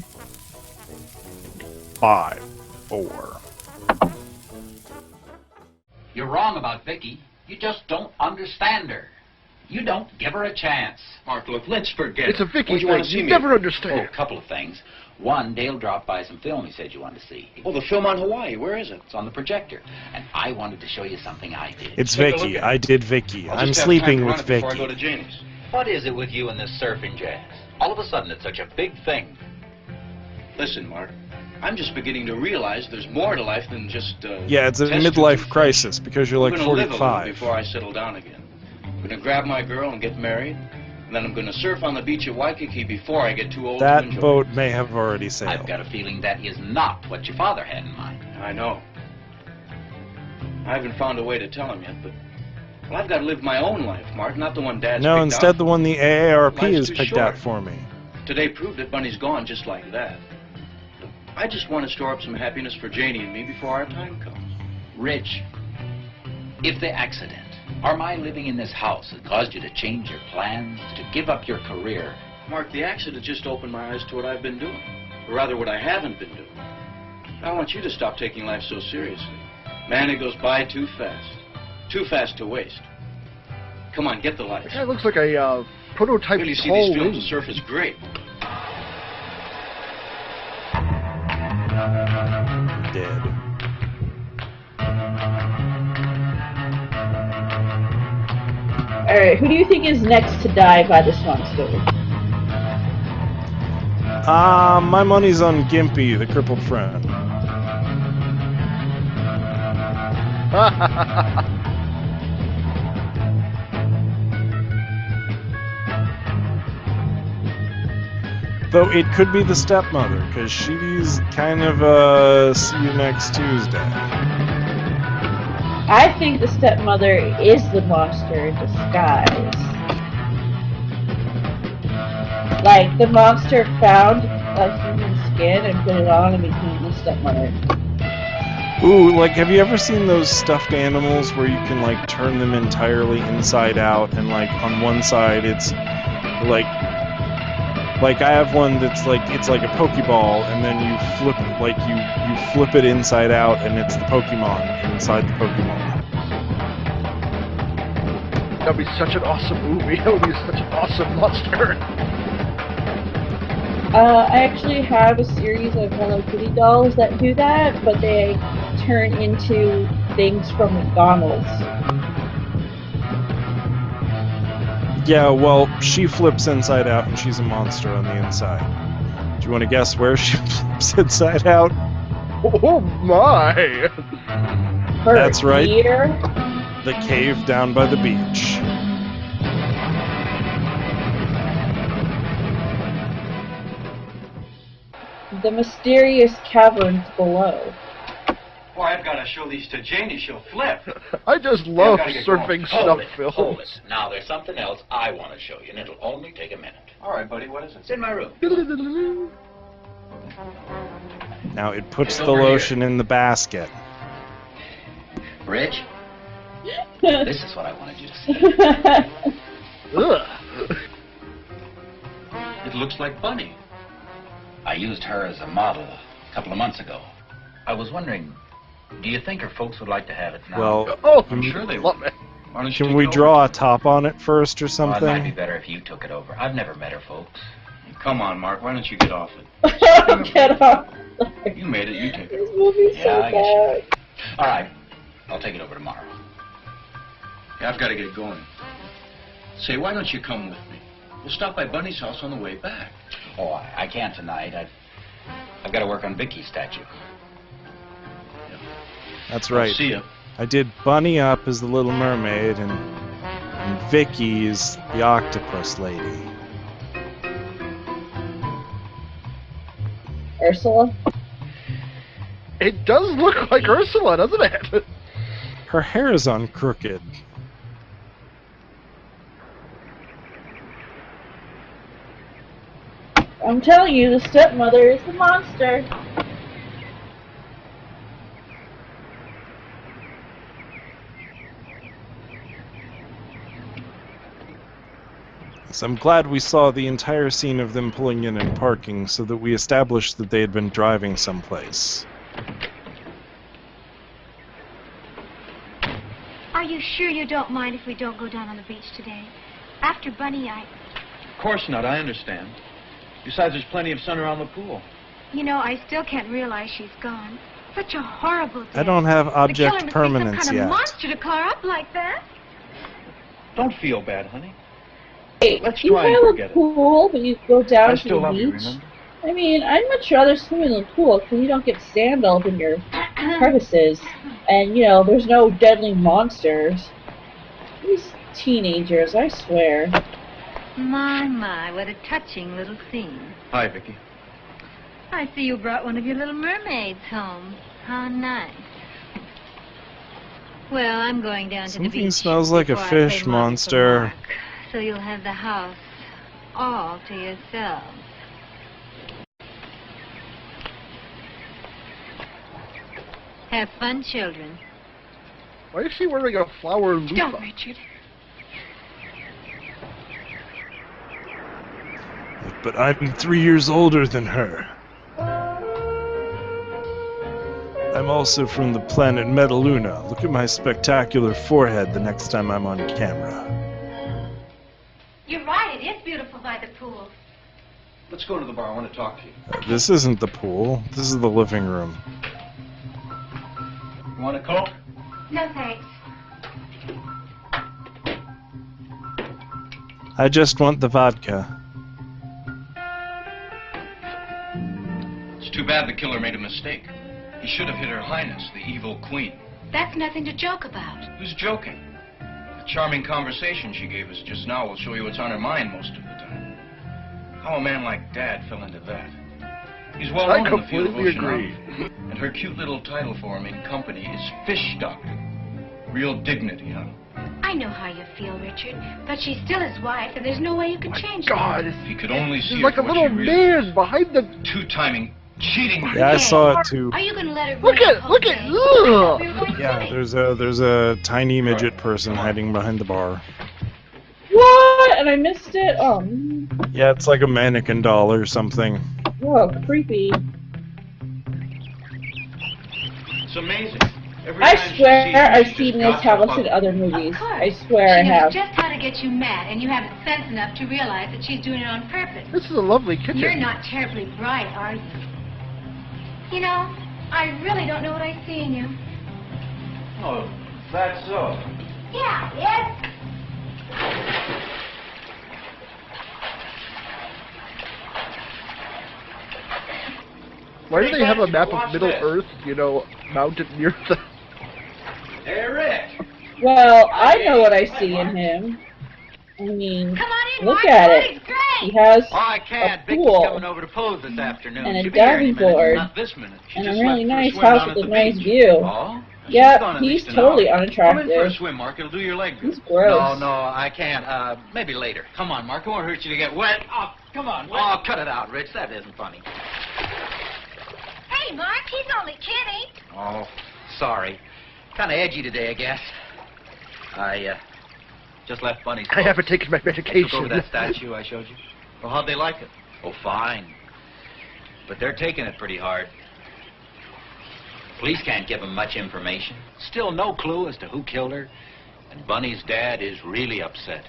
5, 4. You're wrong about Vicky. You just don't understand her. You don't give her a chance. Mark, look, let's forget It's a Vicky thing. You never understand. Oh, a couple of things. One, Dale dropped by some film he said you wanted to see. Oh, the film on Hawaii. Where is it? It's on the projector. And I wanted to show you something I did. It's Vicky. I did Vicky. I'm sleeping with Vicky. Before I go to Janie's. What is it with you and this surfing jazz? All of a sudden, it's such a big thing. Listen, Mark. I'm just beginning to realize there's more to life than just, Yeah, it's a midlife crisis because you're like I'm gonna live a little 45. before I settle down again. I'm gonna grab my girl and get married, and then I'm gonna surf on the beach at Waikiki before I get too old to That enjoy boat may have already sailed. I've got a feeling that is not what your father had in mind. I know. I haven't found a way to tell him yet, but... Well, I've got to live my own life, Mark, not the one Dad's No, picked instead out. the one the AARP Life's has too picked short. out for me. Today proved it. Bunny's gone just like that. I just want to store up some happiness for Janie and me before our time comes. Rich, if the accident or my living in this house had caused you to change your plans, to give up your career... Mark, the accident just opened my eyes to what I've been doing. Or rather, what I haven't been doing. I want you to stop taking life so seriously. Man, it goes by too fast. Too fast to waste. Come on, get the lights. That looks like a prototype Really see tall these films, wing. the surf is great. Dead. Alright, who do you think is next to die by this monster? My money's on Gimpy, the crippled friend. Though it could be the stepmother, because she's kind of see you next Tuesday. I think the stepmother is the monster in disguise. Like, the monster found a human skin and put it on and became the stepmother. Ooh, like, have you ever seen those stuffed animals where you can, like, turn them entirely inside out and, like, on one side it's, like I have one that's, like, it's like a Pokeball and then you flip, like, you flip it inside out and it's the Pokemon inside the Pokemon. That'd be such an awesome movie. That would be such an awesome monster. I actually have a series of Hello Kitty dolls that do that, but they turn into things from McDonald's. Yeah, well, she flips inside out and she's a monster on the inside. Do you want to guess where she flips inside out? Oh my! That's right. Here? The cave down by the beach. The mysterious caverns below. Boy, I've got to show these to Janie. She'll flip. I just love surfing snuff films. Hold it. Now, there's something else I want to show you, and it'll only take a minute. All right, buddy, what is it? It's in my room. Now it puts the lotion in the basket. Rich, this is what I wanted you to see. Ugh. It looks like Bunny. I used her as a model a couple of months ago. I was wondering, do you think her folks would like to have it now? Well, I'm sure they love will. it. Why don't you can take we it draw over? a top on it first or Well, it might be something? better if you took it over. I've never met her folks. Come on, Mark. Why don't you get off it? Get off. You made it. You take it. This movie's Yeah, so I guess you're bad. All right, I'll take it over tomorrow. Yeah, I've got to get going. Say, why don't you come with me? We'll stop by Bunny's house on the way back. Oh, I can't tonight. I've got to work on Vicky's statue. That's right. See ya. I did Bunny up as the Little Mermaid and Vicky is the octopus lady. Ursula? It does look like Ursula, doesn't it? Her hair is on crooked. I'm telling you, the stepmother is the monster. So I'm glad we saw the entire scene of them pulling in and parking so that we established that they had been driving someplace. Are you sure you don't mind if we don't go down on the beach today? After Bunny, Of course not, I understand. Besides, there's plenty of sun around the pool. you know, I still can't realize she's gone. Such a horrible death. I don't have The object killer must be permanence some kind yet. of monster to color up like that. Don't feel bad, honey. Hey, Let's you try and have forget a it. pool, but you go down I to still the love you, beach. remember? I mean, I'd much rather swim in the pool because you don't get sand all up in your crevices. And, you know, there's no deadly monsters. These teenagers, I swear. My, what a touching little scene. Hi, Vicky. I see you brought one of your little mermaids home. How nice. Well, I'm going down to the Something beach. smells like a before I play fish Monty for monster. Mark, so you'll have the house all to yourselves. Have fun, children. Why is she wearing a flower loofah? Don't, Richard. But I'm 3 years older than her. I'm also from the planet Metaluna. Look at my spectacular forehead the next time I'm on camera. You're right, it is beautiful by the pool. Let's go to the bar. I want to talk to you. This isn't the pool. This is the living room. You want a Coke? No, thanks. I just want the vodka. It's too bad the killer made a mistake. He should have hit Her Highness, the evil queen. That's nothing to joke about. Who's joking? The charming conversation she gave us just now will show you what's on her mind most of the time. How a man like Dad fell into that. He's well known in the field of oceanography. And her cute little title for him in company is Fish Doctor. Real dignity, huh? I know how you feel, Richard, but she's still his wife, and there's no way you can change God, that. If he could only see he's like her a for what little she really man behind the... Two-timing, cheating... Yeah, I saw it too. Are you going to let her Look at, ugh! Yeah, there's a tiny midget person hiding behind the bar. What? And I missed it? Oh, Yeah, it's like a mannequin doll or something. whoa, creepy. It's amazing. Every I time she swear sees me, I've she seen just this got her house in up. other movies. Of course. I swear I She have. knows just how to get you mad, and you haven't sense enough to realize that she's doing it on purpose. This is a lovely kitchen. You're not terribly bright, are you? You know, I really don't know what I see in you. Oh, that's so. Yeah, yes. Why do they have a map of Watch Middle this. Earth, you know, mounted near the... Hey, Rich. Well, I know what I see in him. I mean, Come on in, look Mark. at Party's it. great. He has Oh, I can't. a Vicky's pool coming over to pose this afternoon. and a She'll be here any diving minute. board Not this minute. She and a just really left for a nice swim house down with at a the nice beach. view. Oh? She's Yep, gone at he's least an totally hour. Come in for a unattractive. swim, Mark. It'll do your leg good. He's gross. No, I can't. Maybe later. Come on, Mark. It won't hurt you to get wet. Oh, come on. Oh, cut it out, Rich. That isn't funny. Hey, Mark, he's only kidding. Oh, sorry. Kind of edgy today, I guess. I just left Bunny's I house. haven't taken my Took over medication. that statue I showed you. Well, how'd they like it? Oh, fine. But they're taking it pretty hard. Police can't give them much information. Still no clue as to who killed her. And Bunny's dad is really upset.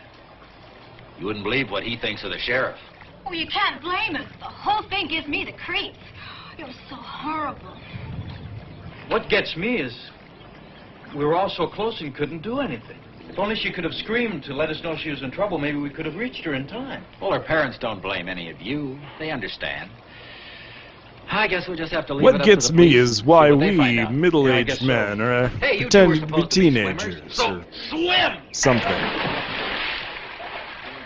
You wouldn't believe what he thinks of the sheriff. Oh, you can't blame him. The whole thing gives me the creeps. It was so horrible. What gets me is we were all so close and couldn't do anything. If only she could have screamed to let us know she was in trouble, maybe we could have reached her in time. Well, her parents don't blame any of you. They understand. I guess we'll just have to leave it What up gets to the me police. is why See what they we, find out. middle-aged Yeah, I guess so. men, are Hey, you two were pretending to be supposed to be teenagers swimmers, so or swim! something.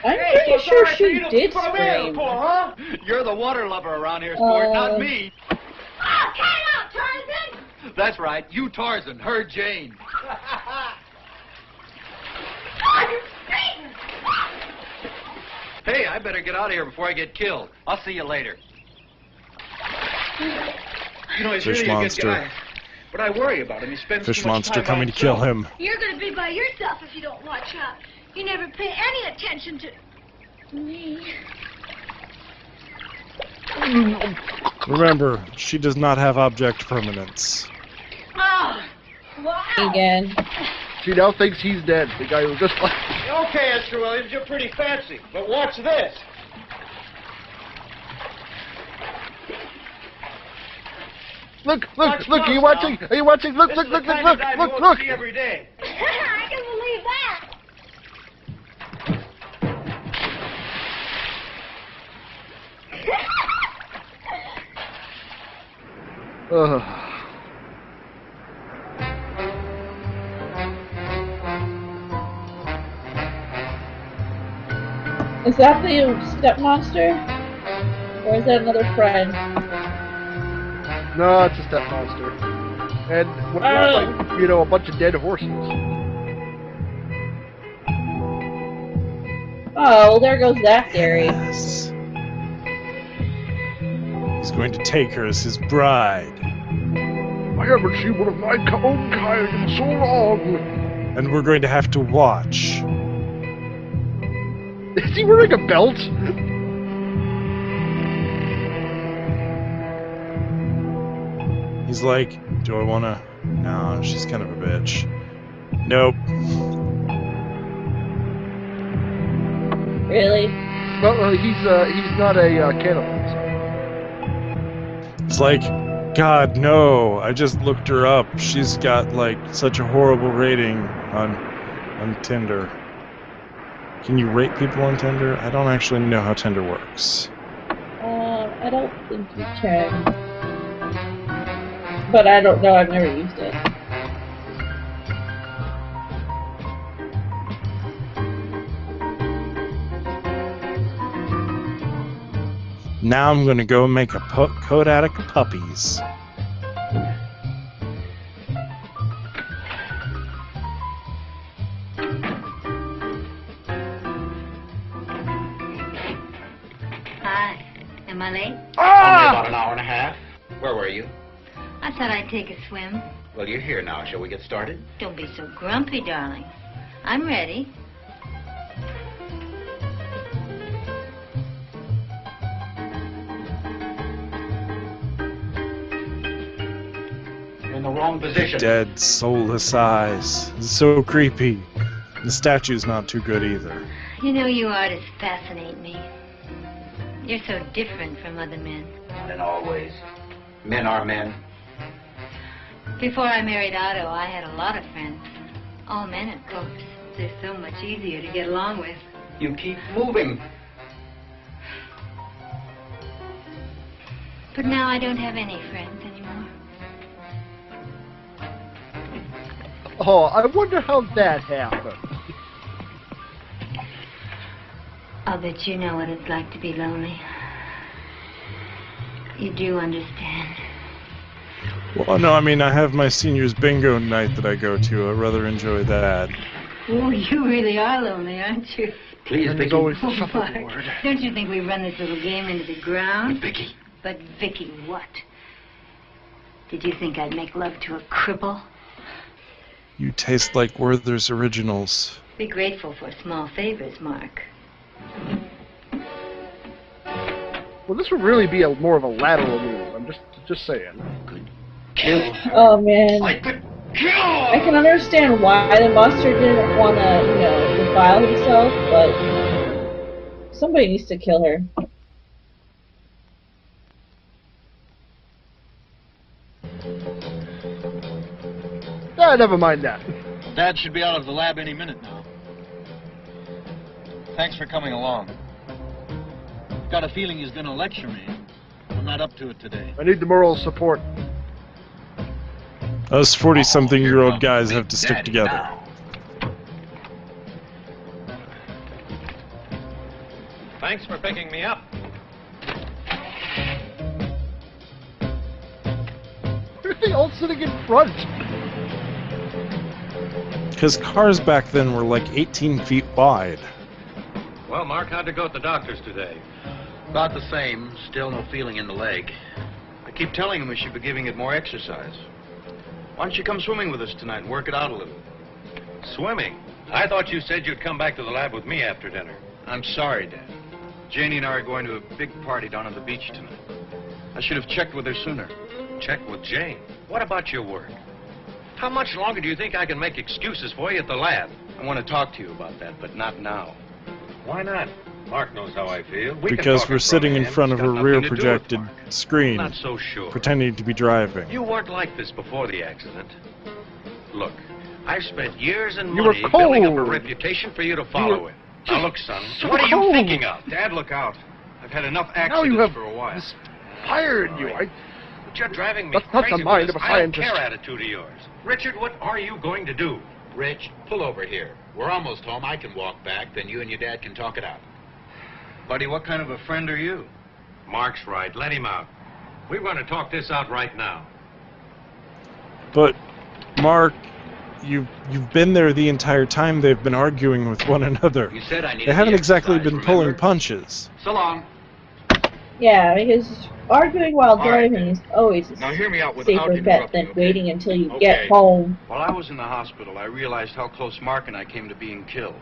I'm pretty sure she did scream. huh? You're the water lover around here, sport, not me. Oh, cut it out, Tarzan! That's right. You Tarzan, her Jane. Oh, you're Satan! Hey, I better get out of here before I get killed. I'll see you later. You know, he's Fish really a good monster. guy. But I worry about him. He spends Fish too much monster time by coming to kill himself. him. You're going to be by yourself if you don't watch out. You never pay any attention to me. Remember, she does not have object permanence. Oh, wow. Again. She now thinks he's dead. The guy who just like... Okay, Esther Williams, you're pretty fancy. But watch this. Look, are you watching? Are you watching? Look, This is the kind of dive you won't see every day. I can believe that. Is that the step monster? Or is that another friend? No, it's a step monster. And what like, you know, a bunch of dead horses. Oh, well, there goes that Gary. Yes. He's going to take her as his bride. I haven't seen one of my own kind in so long. And we're going to have to watch. Is he wearing a belt? He's like, do I want to... No, she's kind of a bitch. Nope. Really? No, he's not a cannibal. It's like, God, no. I just looked her up. She's got, like, such a horrible rating on Tinder. Can you rate people on Tinder? I don't actually know how Tinder works. I don't think you can. But I don't know, I've never used it. Now I'm gonna go make a code addict puppies. Hi. Am I late? Only about an hour and a half. Where were you? I thought I'd take a swim. Well, you're here now. Shall we get started? Don't be so grumpy, darling. I'm ready. You're in the wrong position. Dead, soulless eyes. It's so creepy. The statue's not too good either. You know, you artists fascinate me. You're so different from other men. And always. Men are men. Before I married Otto, I had a lot of friends. All men, of course. They're so much easier to get along with. You keep moving. But now I don't have any friends anymore. Oh, I wonder how that happened. I'll bet you know what it's like to be lonely. You do understand. Well, no, I mean, I have my seniors bingo night that I go to. I rather enjoy that. Oh, you really are lonely, aren't you? Please, And Vicky. there's always Oh, a shuffle Mark, word. don't you think we run this little game into the ground? But Vicky. But Vicky, what? Did you think I'd make love to a cripple? You taste like Werther's Originals. Be grateful for small favors, Mark. Well, this would really be more of a lateral move. I'm just saying. Oh man. I could kill! I can understand why the monster didn't want to, you know, defile himself, but somebody needs to kill her. Ah, never mind that. Dad should be out of the lab any minute now. Thanks for coming along. Got a feeling he's gonna lecture me. I'm not up to it today. I need the moral support. Us 40-something-year-old guys have to stick together. Thanks for picking me up. Why are they all sitting in front? Because cars back then were like 18 feet wide. Well, Mark, how'd it go at the doctor's today? About the same. Still no feeling in the leg. I keep telling him we should be giving it more exercise. Why don't you come swimming with us tonight and work it out a little? Swimming? I thought you said you'd come back to the lab with me after dinner. I'm sorry, Dad. Janie and I are going to a big party down on the beach tonight. I should have checked with her sooner. Check with Jane. What about your work? How much longer do you think I can make excuses for you at the lab? I want to talk to you about that, but not now. Why not? Mark knows how I feel. We can Because talk we're sitting in hand. front It's of a got rear nothing to do with projected Mark. screen, Not so sure. pretending to be driving. You weren't like this before the accident. Look, I've spent years and You were money building up a cold. reputation for you to follow it. Now look, son, so what are you cold. thinking of? Dad, look out. I've had enough Now accidents you have for a while. this fire in you. But you're driving me That's not the crazy mind with of this a I don't scientist. care attitude of yours. Richard, what are you going to do? Rich, pull over here. We're almost home. I can walk back, then you and your dad can talk it out. Buddy, what kind of a friend are you? Mark's right. Let him out. We're going to talk this out right now. But, Mark, you've been there the entire time they've been arguing with one another. You said I needed They haven't the exactly exercise, been pulling remember? punches. So long. Yeah, because arguing while All right, driving is always a Now hear me out without safer bet interrupting, than okay? waiting until you Okay. get home. While I was in the hospital, I realized how close Mark and I came to being killed.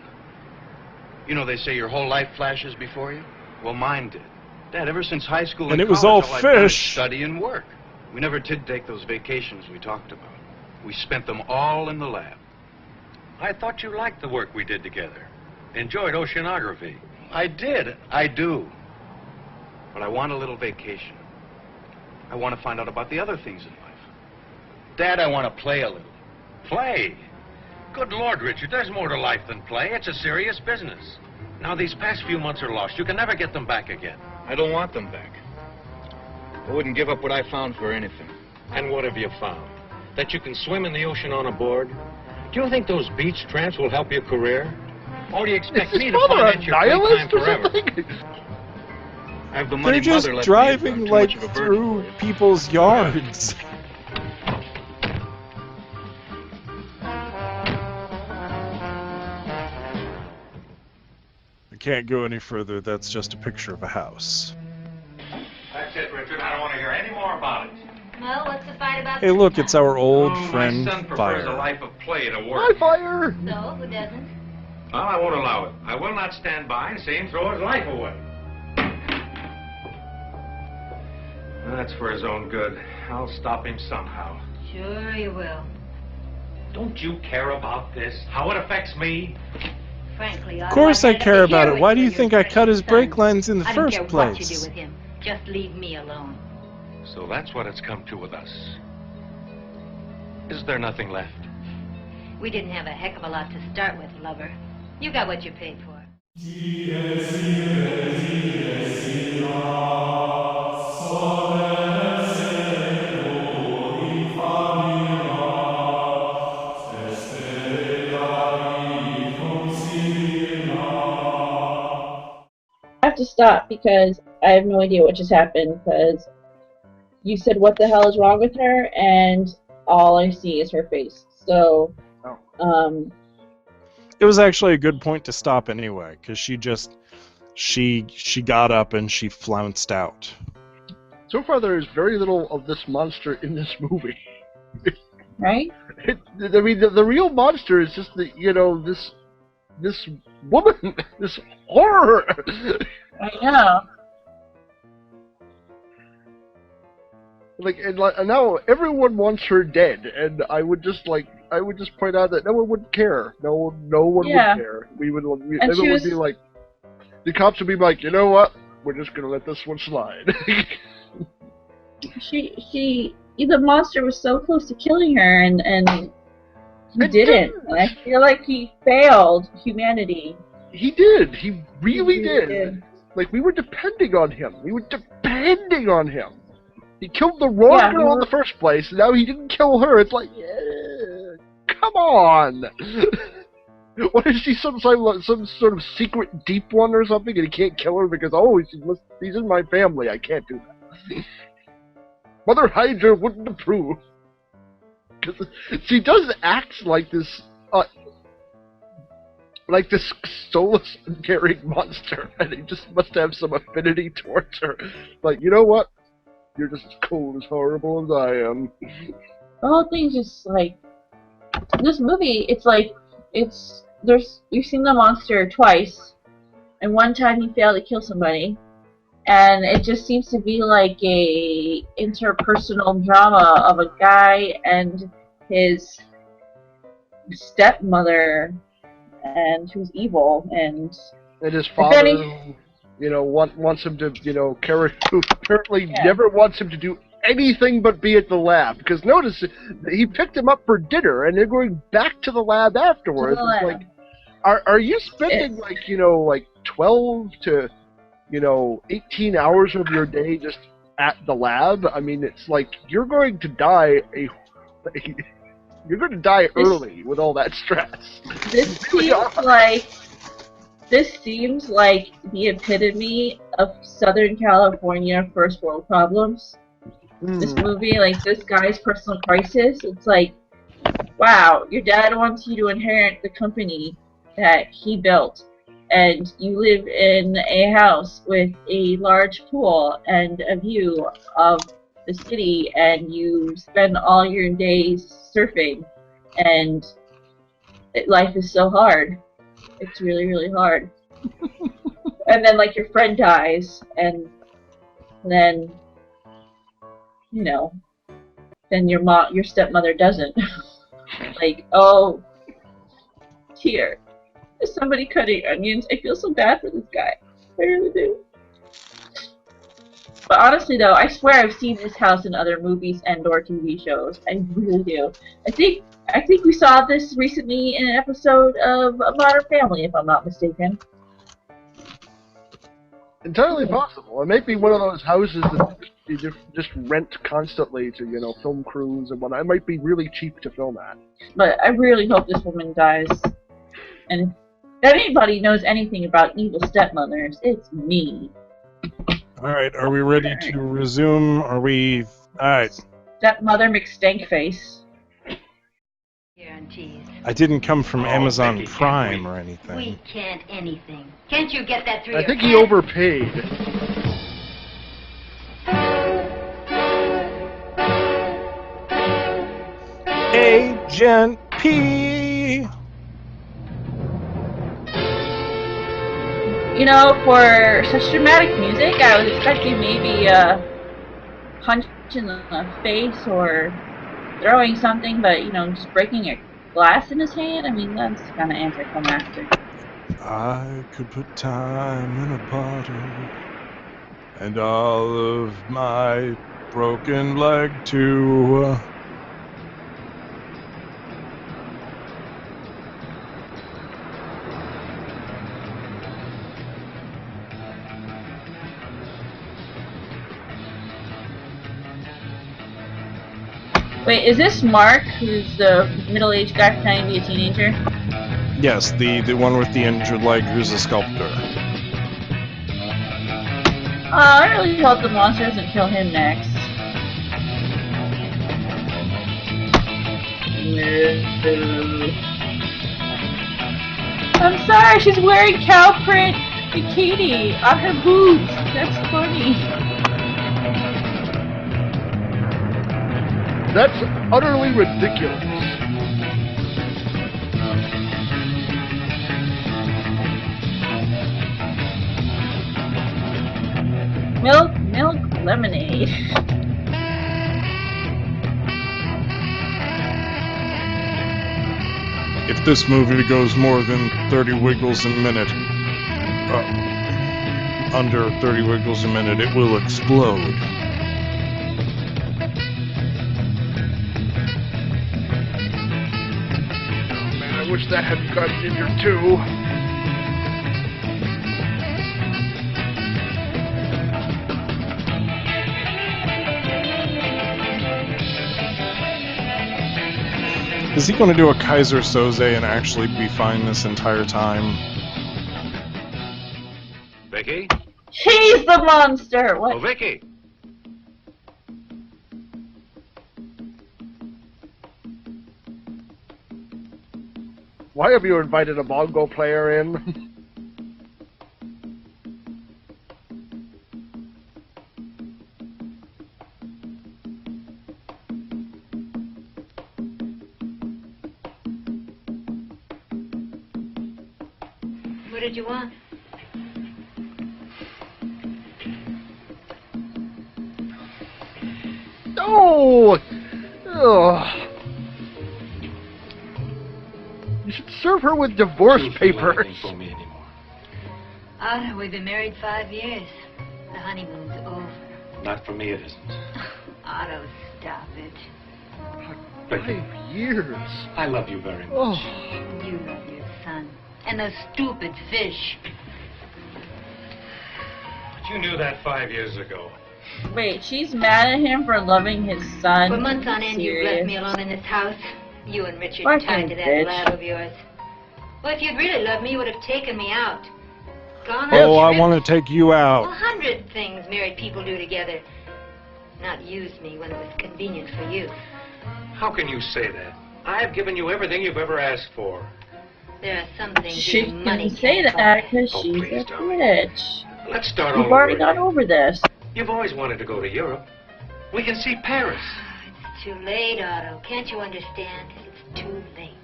You know, they say your whole life flashes before you? Well, mine did. Dad, ever since high school And and it was all college, I've done is fish. study and work. We never did take those vacations we talked about. We spent them all in the lab. I thought you liked the work we did together. Enjoyed oceanography. I did. I do. But I want a little vacation. I want to find out about the other things in life. Dad, I want to play a little. Play? Good Lord, Richard, there's more to life than play. It's a serious business. Now, these past few months are lost. You can never get them back again. I don't want them back. I wouldn't give up what I found for anything. And what have you found? That you can swim in the ocean on a board? Do you think those beach tramps will help your career? Or do you expect me to finance your playtime forever? I have the money They're just mother left driving me, like through people's yards. I can't go any further. That's just a picture of a house. That's it, Richard. I don't want to hear any more about it. Well, what's the fight about? Hey, look, it's our old friend My son prefers Fire. a life of play to work. Hi, Fire! So, who doesn't? Well, I won't allow it. I will not stand by and see him throw his life away. That's for his own good. I'll stop him somehow. Sure you will. Don't you care about this? How it affects me? Frankly, Of course I care about it. Why do you think I cut his brake lines in the I don't first care place? what you do with him. Just leave me alone. So that's what it's come to with us. Is there nothing left? We didn't have a heck of a lot to start with, lover. You got what you paid for. I have to stop because I have no idea what just happened, because you said what the hell is wrong with her, and all I see is her face. So, It was actually a good point to stop anyway, because she got up and she flounced out. So far, there is very little of this monster in this movie. Right? I mean, the real monster is just this woman, this horror. I know. And now everyone wants her dead, and I would just point out that no one would care. No one would care. Everyone would be like, the cops would be like, you know what? We're just gonna let this one slide. The monster was so close to killing her, and he didn't. And I feel like he failed humanity. He did. He really did. Like, we were depending on him. He killed the wrong girl in the first place, and now he didn't kill her. It's like, come on! What is she, some sort of secret deep one or something, and he can't kill her because, he's in my family, I can't do that. Mother Hydra wouldn't approve. Because she does act like this, soulless and caring monster, and he just must have some affinity towards her. Like, you know what? You're just as cold, as horrible as I am. The whole thing's just like, this movie, we've seen the monster twice, and one time he failed to kill somebody, and it just seems to be like a interpersonal drama of a guy and his stepmother, and who's evil, and his father, wants him to, who apparently never wants him to do anything but be at the lab. Because notice, he picked him up for dinner, and they're going back to the lab afterwards. It's like, are you spending, 12 to, 18 hours of your day just at the lab? I mean, it's like, you're going to die early with all that stress. This seems like the epitome of Southern California first world problems. This movie, this guy's personal crisis, it's like, wow, your dad wants you to inherit the company that he built, and you live in a house with a large pool and a view of the city, and you spend all your days surfing, and life is so hard. It's really, really hard. And then, your friend dies, and then, then your stepmother doesn't. Oh, here, there's somebody cutting onions. I feel so bad for this guy. I really do. But honestly, though, I swear I've seen this house in other movies and/or TV shows. I really do. I think we saw this recently in an episode of Modern Family, if I'm not mistaken. Entirely possible. It might be one of those houses that you just rent constantly to, you know, film crews and whatnot. It might be really cheap to film at. But I really hope this woman dies. And if anybody knows anything about evil stepmothers, it's me. Alright, are we ready to resume? Are we... Alright. Stepmother McStankface. Guarantees. I didn't come from Amazon Prime or anything. We can't anything. Can't you get that through I your think head? he overpaid. Agent P! You know, for such dramatic music, I was expecting maybe a punch in the face or throwing something, but, you know, just breaking a glass in his hand? I mean, that's kind of anticlimactic. I could put time in a bottle and all of my broken leg too. Wait, is this Mark, who's the middle-aged guy pretending to be a teenager? Yes, the one with the injured leg who's a sculptor. I really hope the monster doesn't kill him next. I'm sorry, she's wearing cow print bikini on her boobs. That's funny. That's utterly ridiculous. Milk, lemonade. If this movie goes more than 30 wiggles a minute, under 30 wiggles a minute, it will explode. I wish that had gotten in here too. Is he going to do a Kaiser Soze and actually be fine this entire time? Vicky? He's the monster! What? Oh, Vicky! Why have you invited a bongo player in? What did you want? No! Ugh. You should serve her with divorce papers. Otto, we've been married 5 years. The honeymoon's over. Not for me, it isn't. Otto, stop it. 5 years. I love you very much. Oh. You love your son. And those stupid fish. But you knew that 5 years ago. Wait, she's mad at him for loving his son? For months on end, you've left me alone in this house. You and Richard tied to that lab of yours. Well, if you'd really loved me, you would have taken me out. Gone Oh, out. I want to take you out. 100 things married people do together. Not use me when it was convenient for you. How can you say that? I've given you everything you've ever asked for. There are some things She even money can say can't that buy. because she's a bitch. Let's start all You've already over gone again. over this. You've always wanted to go to Europe. We can see Paris. It's too late, Otto. Can't you understand? It's too late.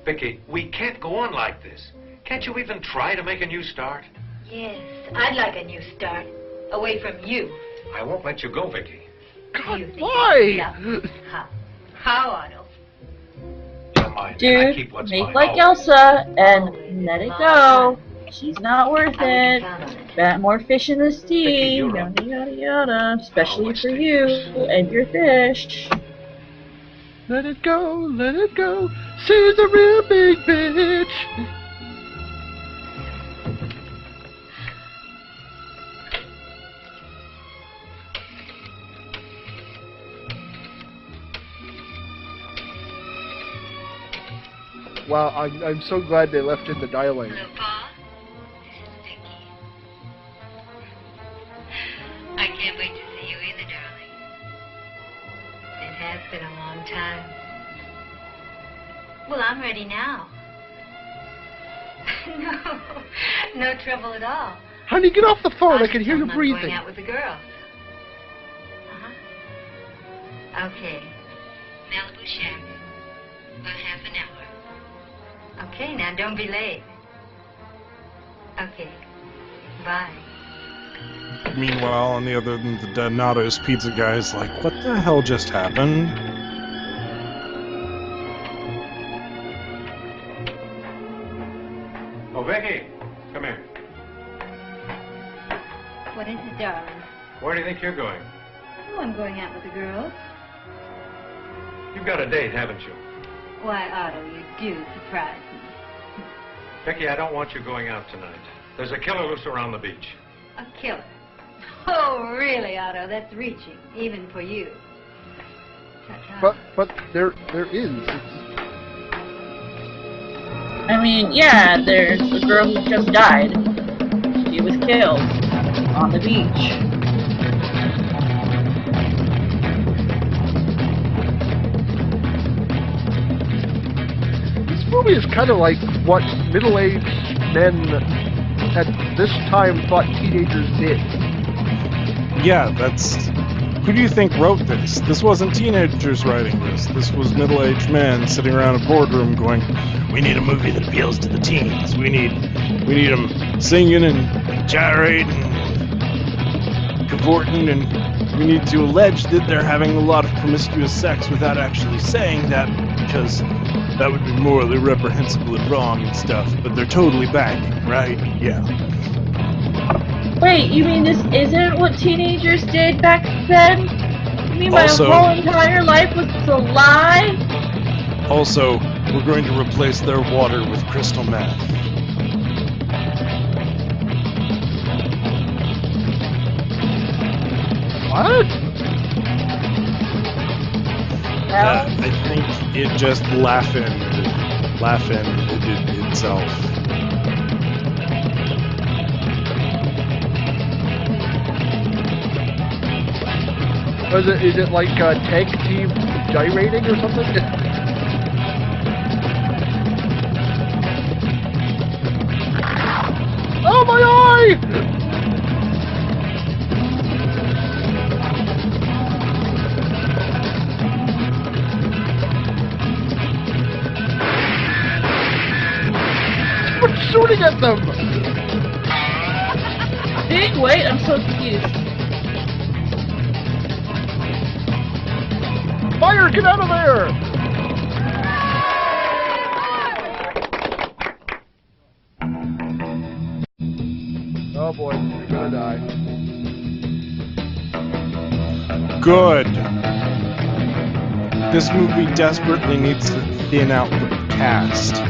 Vicky, we can't go on like this. Can't you even try to make a new start? Yes, I'd like a new start. Away from you. I won't let you go, Vicky. God, why? How, Otto? Dude, make like Elsa and let it go. She's not worth it. Bet more fish in the sea. Yada yada yada. Especially for you and your fish. Let it go, let it go. She's a real big bitch. Wow, I'm so glad they left in the dialect. Hello, Pa. This is Vicky. I can't wait to see you either, darling. It has been a long time. Well, I'm ready now. No trouble at all. Honey, get off the phone. I can hear you I'm not breathing. going out with the girls. Okay. Malibu shack. About half an hour. Okay, now don't be late. Okay. Bye. Meanwhile, on the other end, the Donato's pizza guy is like, what the hell just happened? Oh, Vicky, come here. What is it, darling? Where do you think you're going? Oh, I'm going out with the girls. You've got a date, haven't you? Why, Otto, you do surprise me. Vicky, I don't want you going out tonight. There's a killer loose around the beach. A killer. Oh, really, Otto? That's reaching, even for you. But there is. I mean, yeah, there's a girl who just died. She was killed on the beach. This movie is kind of like what middle-aged men at this time thought teenagers did. Yeah, that's... Who do you think wrote this? This wasn't teenagers writing this. This was middle-aged men sitting around a boardroom going, we need a movie that appeals to the teens. We need them singing and gyrating and cavorting, and we need to allege that they're having a lot of promiscuous sex without actually saying that, because that would be morally reprehensible and wrong and stuff, but they're totally banging, right? Yeah. Wait, you mean this isn't what teenagers did back then? You mean my Also- whole entire life was a lie? Also, we're going to replace their water with crystal meth. What? I think it just laughing itself. Is it like tag team gyrating or something? Oh, my eye! Someone's shooting at them! Wait, I'm so confused. Fire, get out of there! Oh boy, you're gonna die. Good. This movie desperately needs to thin out the cast.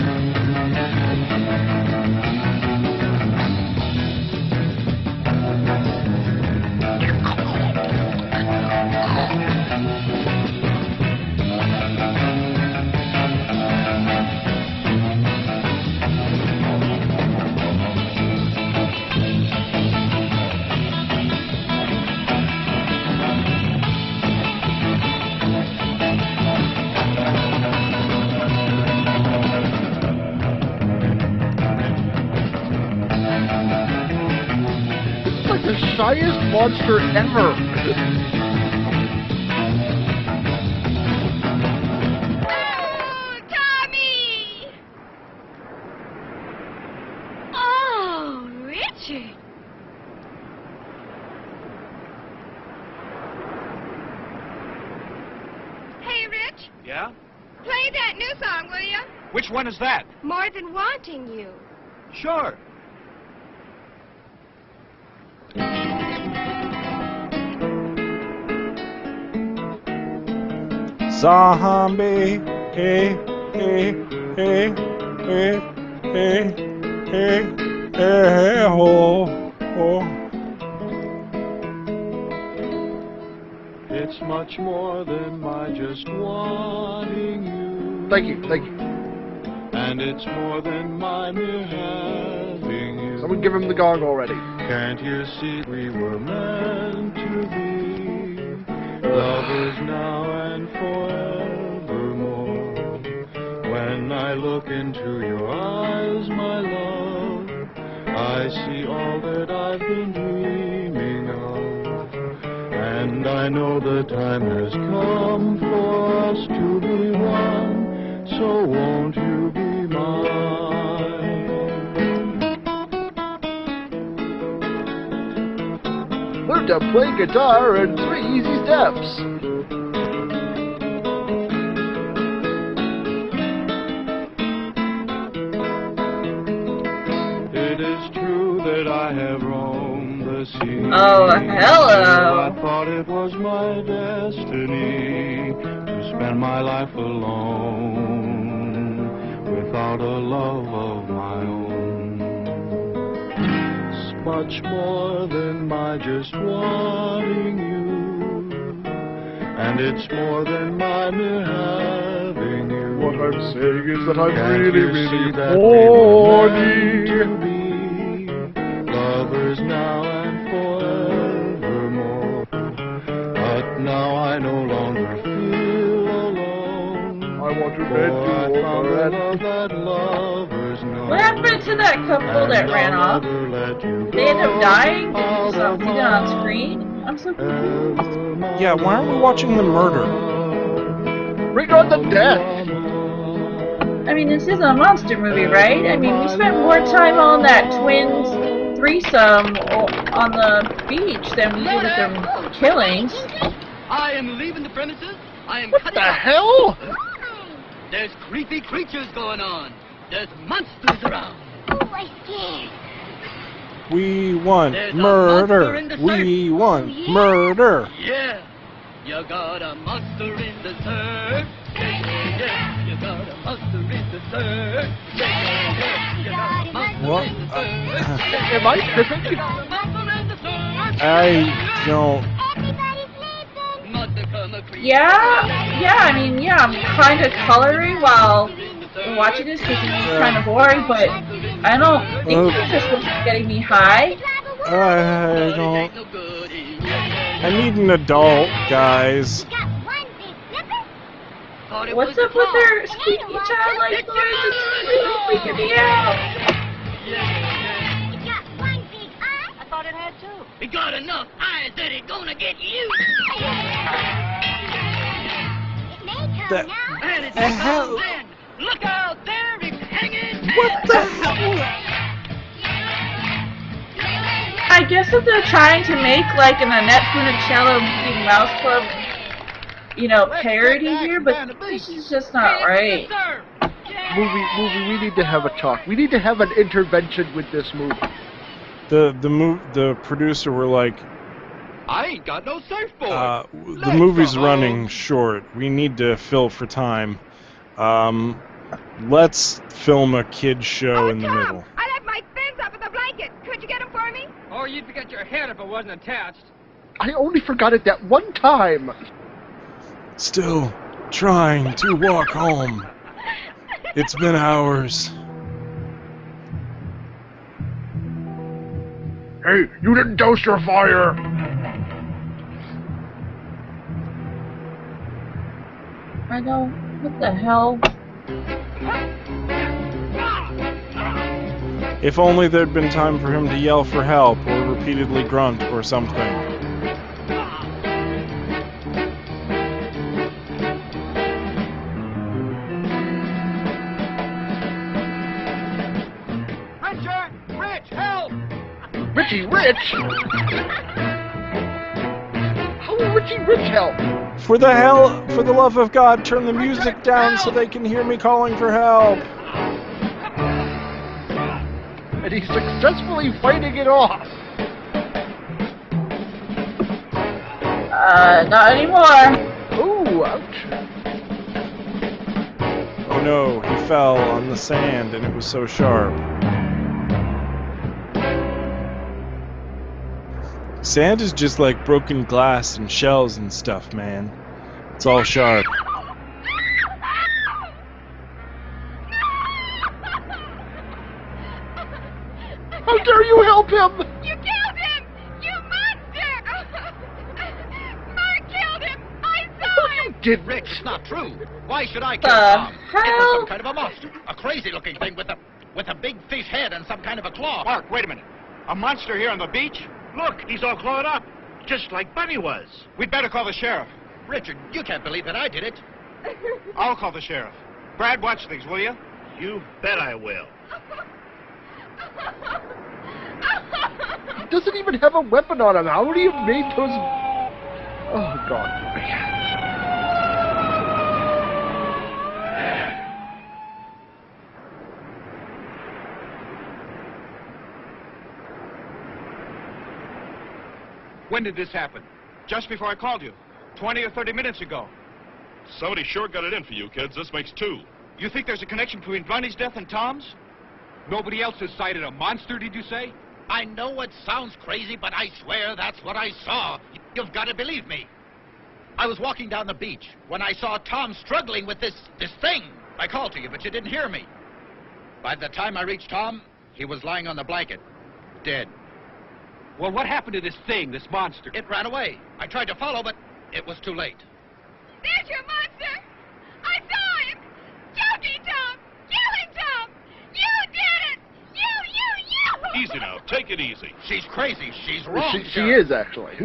The shyest monster ever. Tommy! Oh, Richard. Hey, Rich, Yeah? play that new song, will you? Which one is that? More Than Wanting You. Sure. Zombie, hey, hey, hey, hey, hey, hey, hey, ho, ho. It's much more than my just wanting you. Thank you, thank you. and it's more than my mere having you. Someone give him the gong already. Can't you see we were meant to be lovers now and forevermore? When I look into your eyes, my love, I see all that I've been dreaming of, and I know the time has come for us to be one, so won't you be mine? Learn to play guitar in 3 easy steps. It is true that I have roamed the sea. Oh, hello. I thought it was my destiny to spend my life alone without a love of my own. It's much more than my just wanting you, and it's more than my mere having you. What I'm saying is that I'm Can't really, you really see that horny. we were meant to be lovers now and forevermore? But now I no longer feel alone. I want to For bed I you found over a love that lovers know. What happened to that couple that ran off? They ended up dying? Did you just not see that on screen? I'm so confused. Yeah, why aren't we watching the murder? Bring on the death! I mean, this is a monster movie, right? I mean, we spent more time on that twins threesome on the beach than we did with the killings. I am leaving the premises. I am What cutting the out. hell? There's creepy creatures going on. There's monsters around. We want There's a monster murder. in the We surf. want murder. Yeah. You got a monster in the surf. Yeah. You got a monster in the surf. Yeah. You got a monster What? in the surf. Am I tripping? You got a monster in the surf. I don't. Monster come a creep. Yeah, I mean, yeah, I'm kind of coloring while watching this because it's kind of boring, but I don't think this was getting me high. I don't. I need an adult, guys. What's up with their squeaky childlike noise? It's really freaking me out. I thought it had two. It got enough eyes that it's gonna get you. That, And it's hell? then. Look out there, it's hanging. What the hell? I guess that they're trying to make like an Annette Funicello Mickey Mouse Club, you know, parody here, but this is just not right. Movie, we need to have a talk. We need to have an intervention with this movie. The producer were like, I ain't got no surfboard. the movie's running short. We need to fill for time. Let's film a kid's show in the middle. I left my fins up in the blanket. Could you get them for me? Or you'd forget your head if it wasn't attached. I only forgot it that one time. Still trying to walk home. It's been hours. Hey, you didn't douse your fire. I don't. What the hell? If only there'd been time for him to yell for help or repeatedly grunt or something. Richard! Rich, help! Richie Rich? How will Richie Rich help? For the love of God, turn the music down so they can hear me calling for help. And he's successfully fighting it off. Not anymore. Ooh, ouch. Oh no, he fell on the sand and it was so sharp. Sand is just like broken glass and shells and stuff, man. It's all sharp. How dare you help him? You killed him! You monster! Mark killed him! I saw him! Did Rick, it's not true. Why should I kill The Tom? It was hell? some kind of a monster. A crazy-looking thing with a big fish head and some kind of a claw. Mark, wait a minute. A monster here on the beach? Look, he's all clawed up. Just like Bunny was. We'd better call the sheriff. Richard, you can't believe that I did it. I'll call the sheriff. Brad, watch things, will you? You bet I will. He doesn't even have a weapon on him. How would he have made those... Oh, God. When did this happen? Just before I called you. 20 or 30 minutes ago. Somebody sure got it in for you, kids. This makes 2. You think there's a connection between Bunny's death and Tom's? Nobody else has sighted a monster, did you say? I know it sounds crazy, but I swear that's what I saw. You've got to believe me. I was walking down the beach when I saw Tom struggling with this thing. I called to you, but you didn't hear me. By the time I reached Tom, he was lying on the blanket, dead. Well, what happened to this thing, this monster? It ran away. I tried to follow, but it was too late. There's your monster! I saw him! Choking Tom! Killing Tom! You did it! You! Easy now. Take it easy. She's crazy. She's wrong. She is, actually.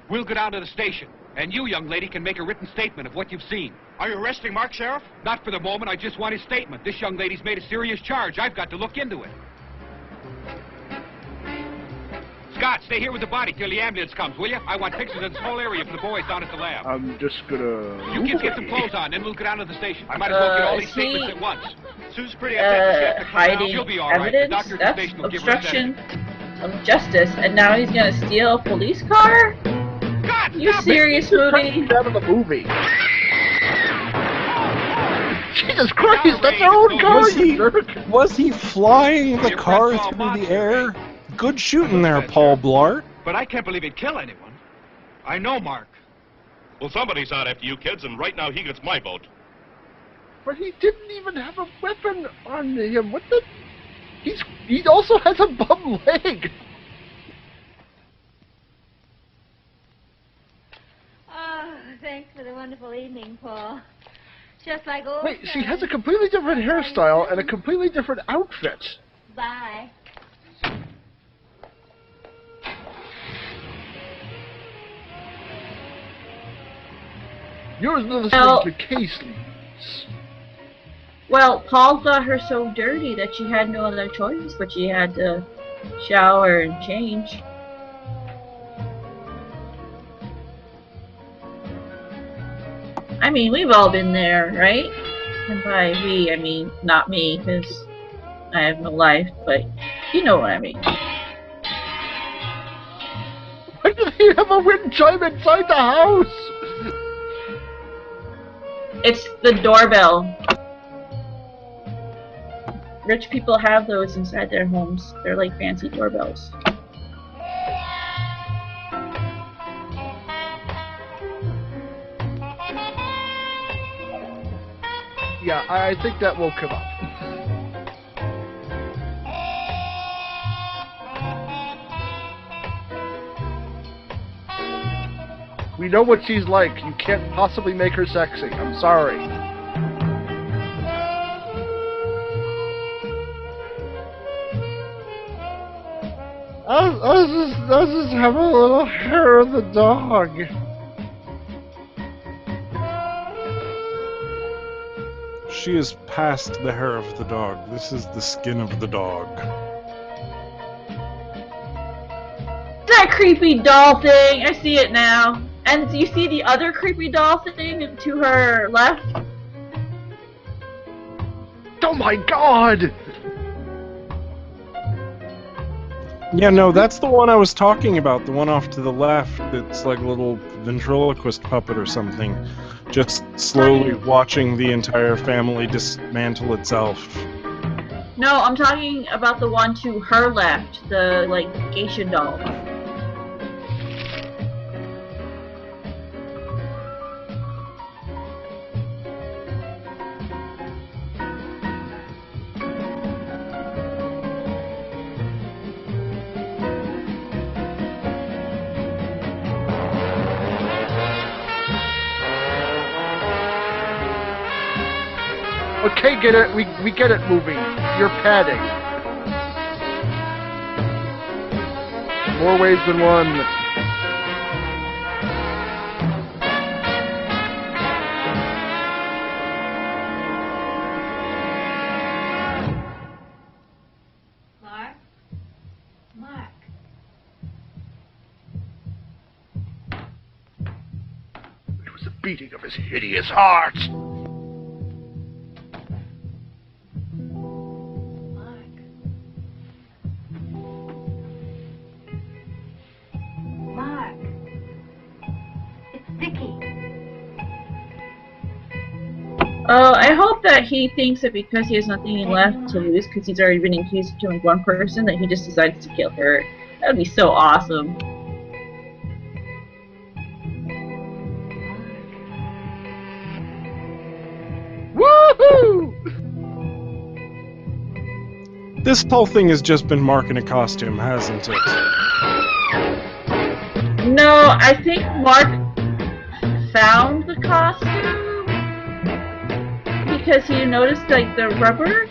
We'll go down to the station, and you, young lady, can make a written statement of what you've seen. Are you arresting Mark, Sheriff? Not for the moment. I just want his statement. This young lady's made a serious charge. I've got to look into it. Scott, stay here with the body till the ambulance comes, will you? I want pictures of this whole area for the boys down at the lab. I'm just gonna... You kids get some clothes on, then we'll go down to the station. I might as well get all these he, statements at once. Sue's pretty upset. Hiding She'll be all right. The evidence? doctor at the That's station will give her a obstruction of justice, and now he's gonna steal a police car? God, You serious, Moody? Out of the movie. Jesus Christ, that's our own car, you jerk! Was he flying the car through the air? Good shooting there, Paul Blart. But I can't believe he'd kill anyone. I know Mark. Well, somebody's out after you kids, and right now he gets my vote. But he didn't even have a weapon on him. What the... He also has a bum leg. Oh, thanks for the wonderful evening, Paul. Just like old Wait, she has a completely different hairstyle and a completely different outfit. Bye. You're listening to Case Leads. Well, Paul got her so dirty that she had no other choice, but she had to shower and change. I mean, we've all been there, right? And by we, I mean not me, because I have no life, but you know what I mean. Why do they have a wind chime inside the house? It's the doorbell. Rich people have those inside their homes. They're like fancy doorbells. Yeah, I think that will come up. We know what she's like. You can't possibly make her sexy. I'm sorry. I just have a little hair of the dog. She is past the hair of the dog. This is the skin of the dog. That creepy doll thing! I see it now. And you see the other creepy doll thing to her left? Oh my god! Yeah, no, that's the one I was talking about. The one off to the left that's like a little ventriloquist puppet or something. Just slowly watching the entire family dismantle itself. No, I'm talking about the one to her left. The, like, geisha doll. Okay, get it. We get it, movie. You're padding. More ways than one. Mark? Mark? It was the beating of his hideous heart. Mark? It's Vicky. Oh, I hope that he thinks that because he has nothing left to lose, because he's already been accused of killing one person, that he just decides to kill her. That would be so awesome. Woohoo! This whole thing has just been Mark in a costume, hasn't it? No, I think Mark found the costume because he noticed, like, the rubber.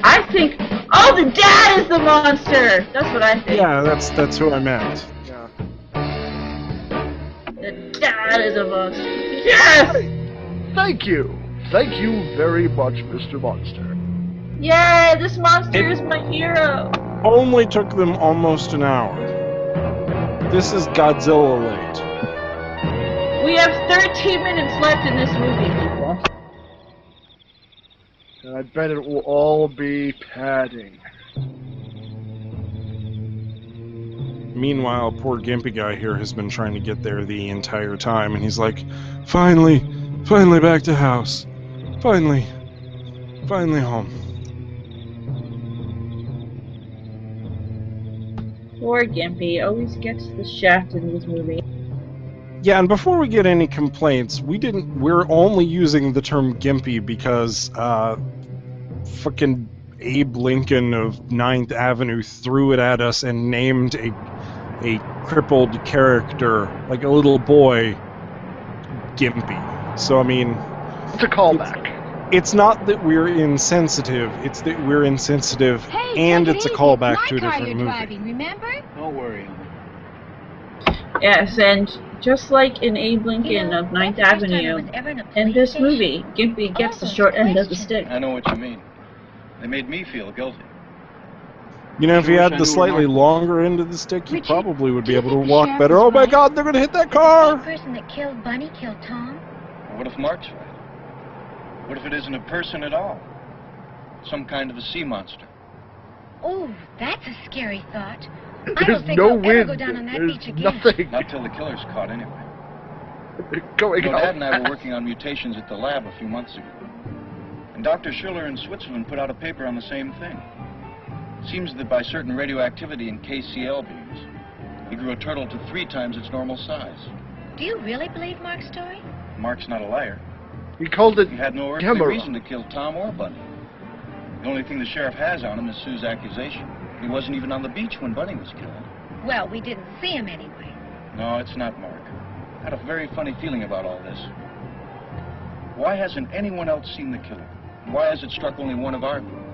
I think, oh, the dad is the monster! That's what I think. Yeah, that's who I meant. Yeah. The dad is a monster. Yes! Thank you. Thank you very much, Mr. Monster. Yay, this monster is my hero. Only took them almost an hour. This is Godzilla late. We have 13 minutes left in this movie, people. And I bet it will all be padding. Meanwhile, poor Gimpy guy here has been trying to get there the entire time, and he's like, finally back to house. Finally home. Poor Gimpy always gets the shaft in this movie. Yeah, and before we get any complaints, we're only using the term Gimpy because, fucking Abe Lincoln of 9th Avenue threw it at us and named a crippled character, like a little boy, Gimpy. So, I mean... It's a callback. It's not that we're insensitive, it's that we're insensitive, and it's a callback to a different movie. Driving, remember? Don't worry. Yes, and just like in Abe Lincoln of 9th Avenue, in this movie, Gimpy gets the short end of the stick. I know what you mean. They made me feel guilty. You know, if he had the slightly longer end of the stick, he probably would be able to walk better. Oh my god, they're gonna hit that car! The person that killed Bunny killed Tom? What if Mark's right? What if it isn't a person at all? Some kind of a sea monster. Oh, that's a scary thought. I There's don't think no I'll ever wind. go down on that There's beach again. nothing. Not till the killer's caught, anyway. Going You know, out. Dad and I were working on mutations at the lab a few months ago. And Dr. Schiller in Switzerland put out a paper on the same thing. It seems that by certain radioactivity in KCl beams, he grew a turtle to 3 times its normal size. Do you really believe Mark's story? Mark's not a liar. He called it He had no earthly Gamera. reason to kill Tom or Bunny. The only thing the sheriff has on him is Sue's accusation. He wasn't even on the beach when Bunny was killed. Well, we didn't see him anyway. No, it's not Mark. I had a very funny feeling about all this. Why hasn't anyone else seen the killer? Why has it struck only one of our group?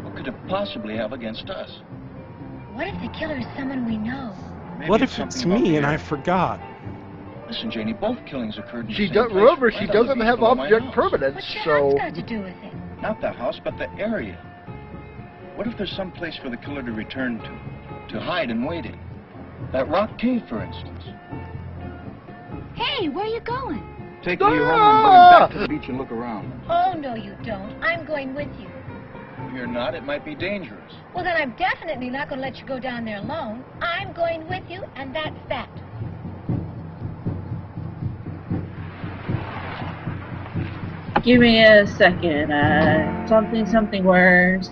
What could it possibly have against us? What if the killer is someone we know? Maybe What if it's something about me the and I air. forgot? Listen, Janie, both killings occurred in She the same does. place, Remember, right she on the doesn't beach have below my object house. permanence, What's your so house got to do with it? Not the house, but the area. What if there's some place for the killer to return to hide and wait in? That rock cave, for instance. Hey, where are you going? Taking you home and going back to the beach and look around. Oh, no, you don't. I'm going with you. If you're not, it might be dangerous. Well, then I'm definitely not going to let you go down there alone. I'm going with you, and that's that. Give me a second. Something words.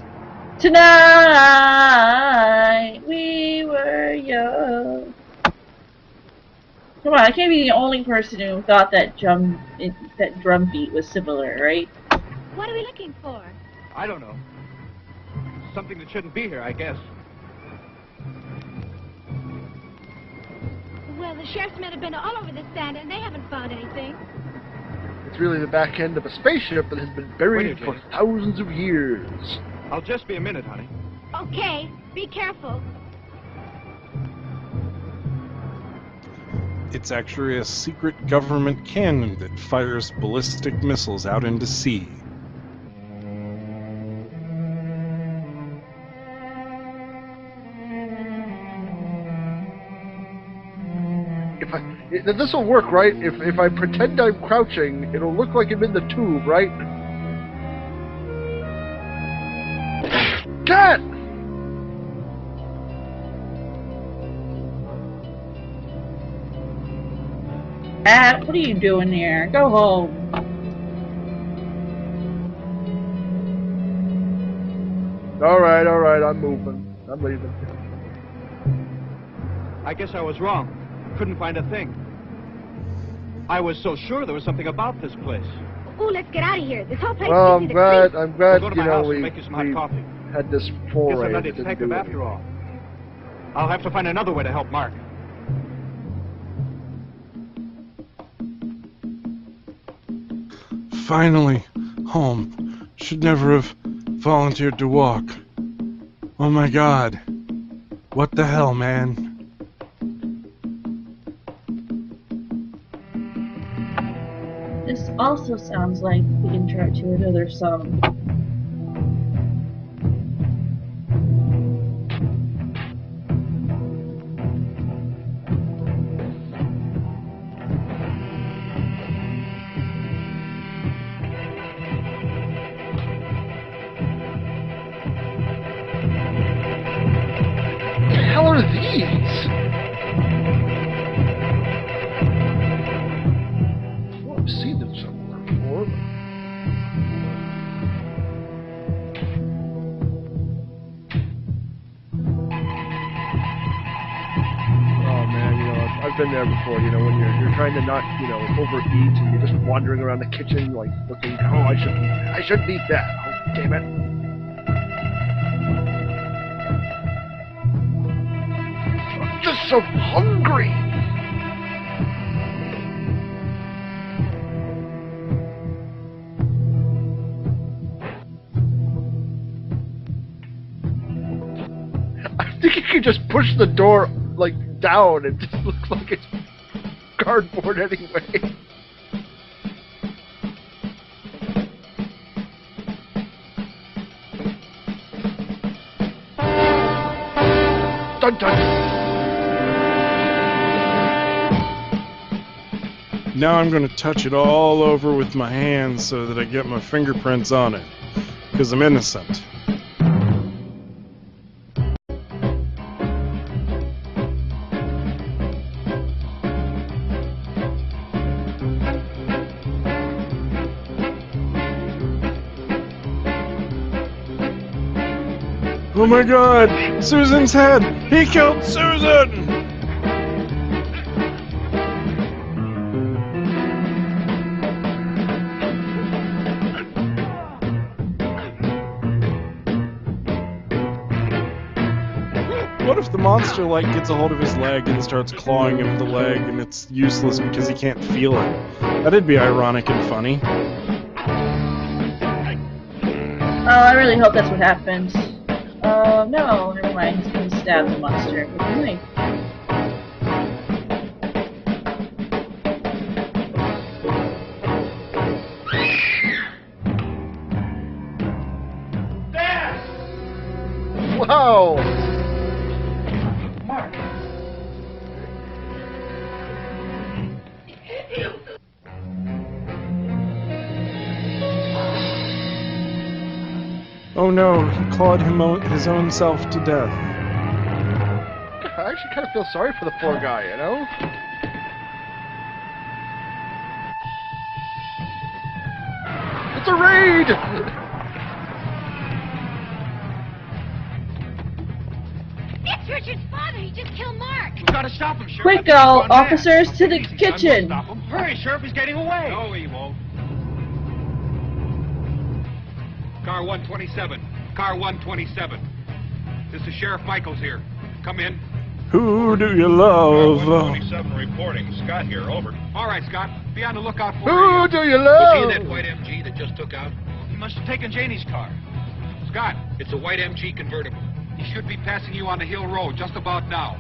Tonight we were young. Come on, I can't be the only person who thought that drum beat was similar, right? What are we looking for? I don't know. Something that shouldn't be here, I guess. Well, the sheriff's men have been all over this sand, and they haven't found anything. It's really the back end of a spaceship that has been buried for thousands of years. I'll just be a minute, honey. Okay, be careful. It's actually a secret government cannon that fires ballistic missiles out into sea. This will work, right? If I pretend I'm crouching, it'll look like I'm in the tube, right? Cat! What are you doing here? Go home. Alright, I'm moving. I'm leaving. I guess I was wrong. Couldn't find a thing. I was so sure there was something about this place. Ooh, let's get out of here. This whole place Well, I'm gives me the glad, creeps. I'm glad, Go to you my know, house and we make you some hot coffee. had this Guess foray. I'm not a that didn't detective do it. after all. I'll have to find another way to help Mark. Finally, home. Should never have volunteered to walk. Oh my god. What the hell, man? This also sounds like the intro to another song. What the hell are these? Well, I've seen them somewhere before. Oh man, you know, I've been there before. You know, when you're trying to not, you know, overeat and you're just wandering around the kitchen, like looking, oh, I shouldn't eat that. Oh, damn it. Just so hungry. I think you could just push the door like down. It just looks like it's cardboard anyway. Dun dun. Now I'm going to touch it all over with my hands so that I get my fingerprints on it. Because I'm innocent. Oh my god! Susan's head! He killed Susan! What if the monster, like, gets a hold of his leg and starts clawing him with the leg and it's useless because he can't feel it? That'd be ironic and funny. Oh, I really hope that's what happens. No, never mind. He's gonna stab the monster with a knife. Whoa! Mark. Oh no, he clawed his own self to death. I actually kind of feel sorry for the poor guy, you know? It's a raid! It's Richard's father. He just killed Mark. We've got to stop him, Sheriff. Quick, all officers to the kitchen. Stop him. Hurry, Sheriff, he's getting away. No, he won't. Car 127. Car 127. This is Sheriff Michaels here. Come in. Who do you love? 127 reporting. Scott here, over. All right, Scott. Be on the lookout for Who do you Was he in love? that white MG that just took out? He must have taken Janie's car. Scott, it's a white MG convertible. He should be passing you on the Hill Road just about now.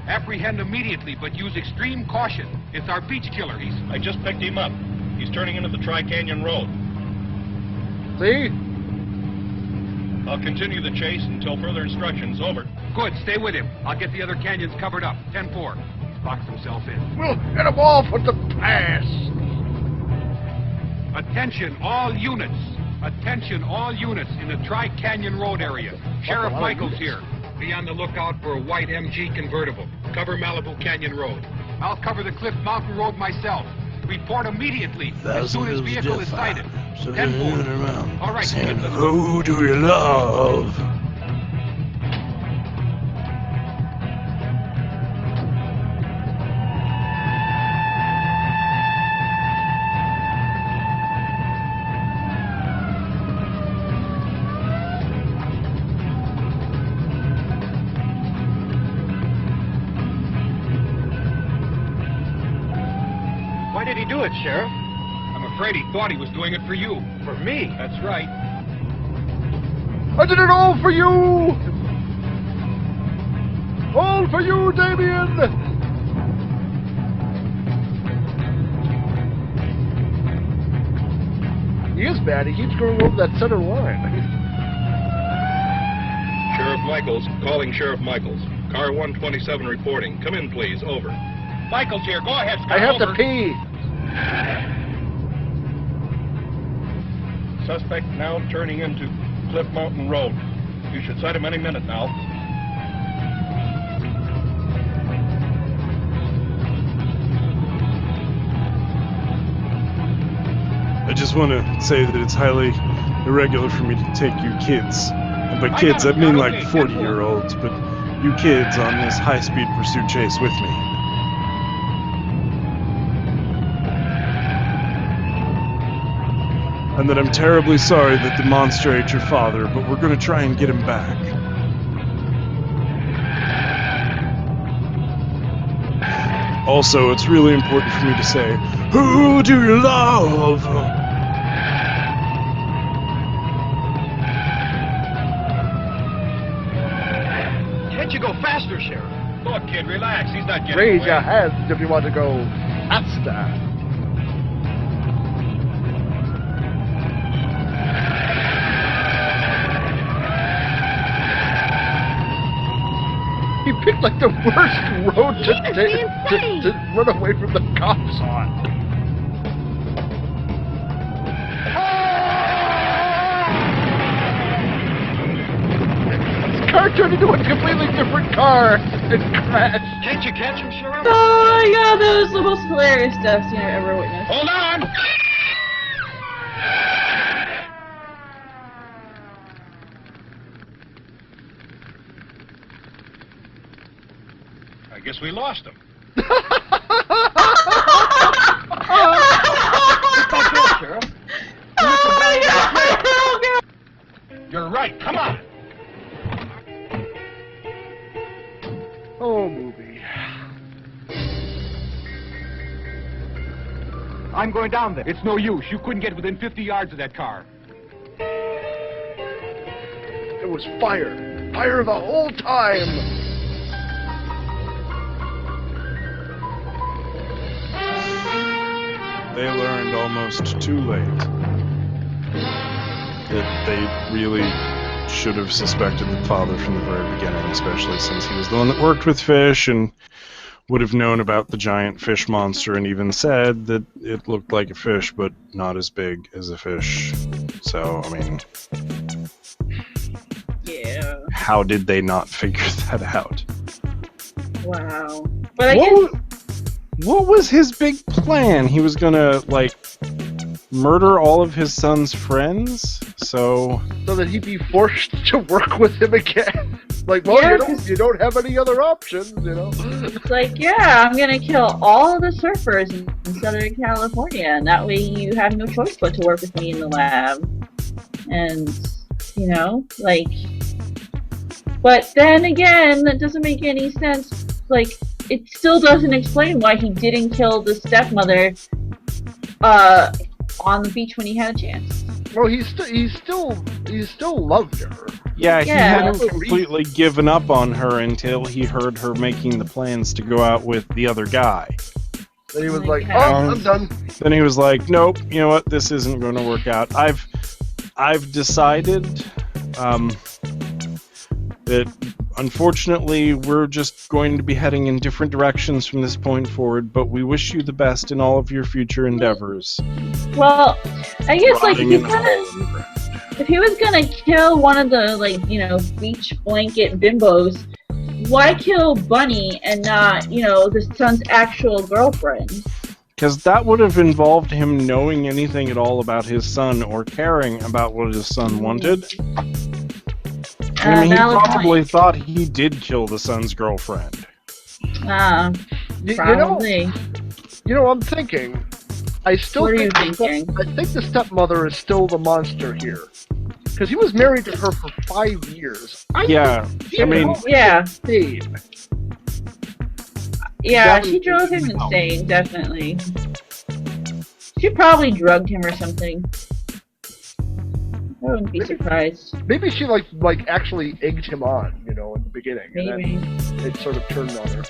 Apprehend immediately, but use extreme caution. It's our beach killer. I just picked him up. He's turning into the Tri-Canyon Road. See? I'll continue the chase until further instructions. Over. Good, stay with him. I'll get the other canyons covered up. 10-4. He's boxed himself in. We'll hit him off with the pass. Attention, all units. Attention, all units in the Tri-Canyon Road area. Sheriff Michaels here. Be on the lookout for a white MG convertible. Cover Malibu Canyon Road. I'll cover the Cliff Mountain Road myself. Report immediately as soon as vehicle is sighted. 10-4. All right. Who do you love? Why did he do it, Sheriff? I'm afraid he thought he was doing it for you. For me? That's right. I did it all for you! All for you, Damien! He is bad. He keeps going over that center line. Sheriff Michaels, calling Sheriff Michaels. Car 127 reporting. Come in, please. Over. Michaels here. Go ahead, Scott. I have Over. to pee. Suspect now turning into Cliff Mountain Road. You should sight him any minute now. I just want to say that it's highly irregular for me to take you kids. And by kids, I mean like 40-year-olds, but you kids on this high-speed pursuit chase with me. And that I'm terribly sorry that the monster ate your father, but we're gonna try and get him back. Also, it's really important for me to say, who do you love? Can't you go faster, Sheriff? Look, kid, relax. He's not getting Raise away. your hands if you want to go faster. He picked like the worst road to run away from the cops on. This car turned into a completely different car and crashed. Can't you catch him, Sheriff? Oh my god, that was the most hilarious death scene I've ever witnessed. Hold on! I guess we lost him. It's not good, Sheriff. You're right. Come on. Oh, movie. I'm going down there. It's no use. You couldn't get within 50 yards of that car. It was fire. Fire the whole time. They learned almost too late that they really should have suspected the father from the very beginning, especially since he was the one that worked with fish and would have known about the giant fish monster and even said that it looked like a fish but not as big as a fish. So, I mean, Yeah. how did they not figure that out? Wow. But I guess... What was his big plan? He was gonna, like, murder all of his son's friends? So that he'd be forced to work with him again. Like, well, Yeah, you don't have any other options, you know? It's like, yeah, I'm gonna kill all the surfers in Southern California, and that way you have no choice but to work with me in the lab. And, you know, like... But then again, that doesn't make any sense. Like, it still doesn't explain why he didn't kill the stepmother on the beach when he had a chance. Well, he still loved her. Yeah, he Yeah. hadn't completely given up on her until he heard her making the plans to go out with the other guy. Then he was like, "Oh, I'm done." Then he was like, "Nope, you know what? This isn't going to work out. I've decided that unfortunately we're just going to be heading in different directions from this point forward. But we wish you the best in all of your future endeavors." Well, I guess like Rotting in a if he was gonna kill one of the beach blanket bimbos, why kill Bunny and not the son's actual girlfriend? Because that would have involved him knowing anything at all about his son or caring about what his son wanted. I mean, he probably thought he did kill the son's girlfriend. Probably. I'm thinking. I still What are think you thinking? I think the stepmother is still the monster here. Because he was married to her for 5 years. Yeah, I mean... Yeah. Insane. Yeah, she drove him insane, definitely. She probably drugged him or something. I wouldn't be surprised. Maybe she like actually egged him on, in the beginning. Maybe. And then it sort of turned on her.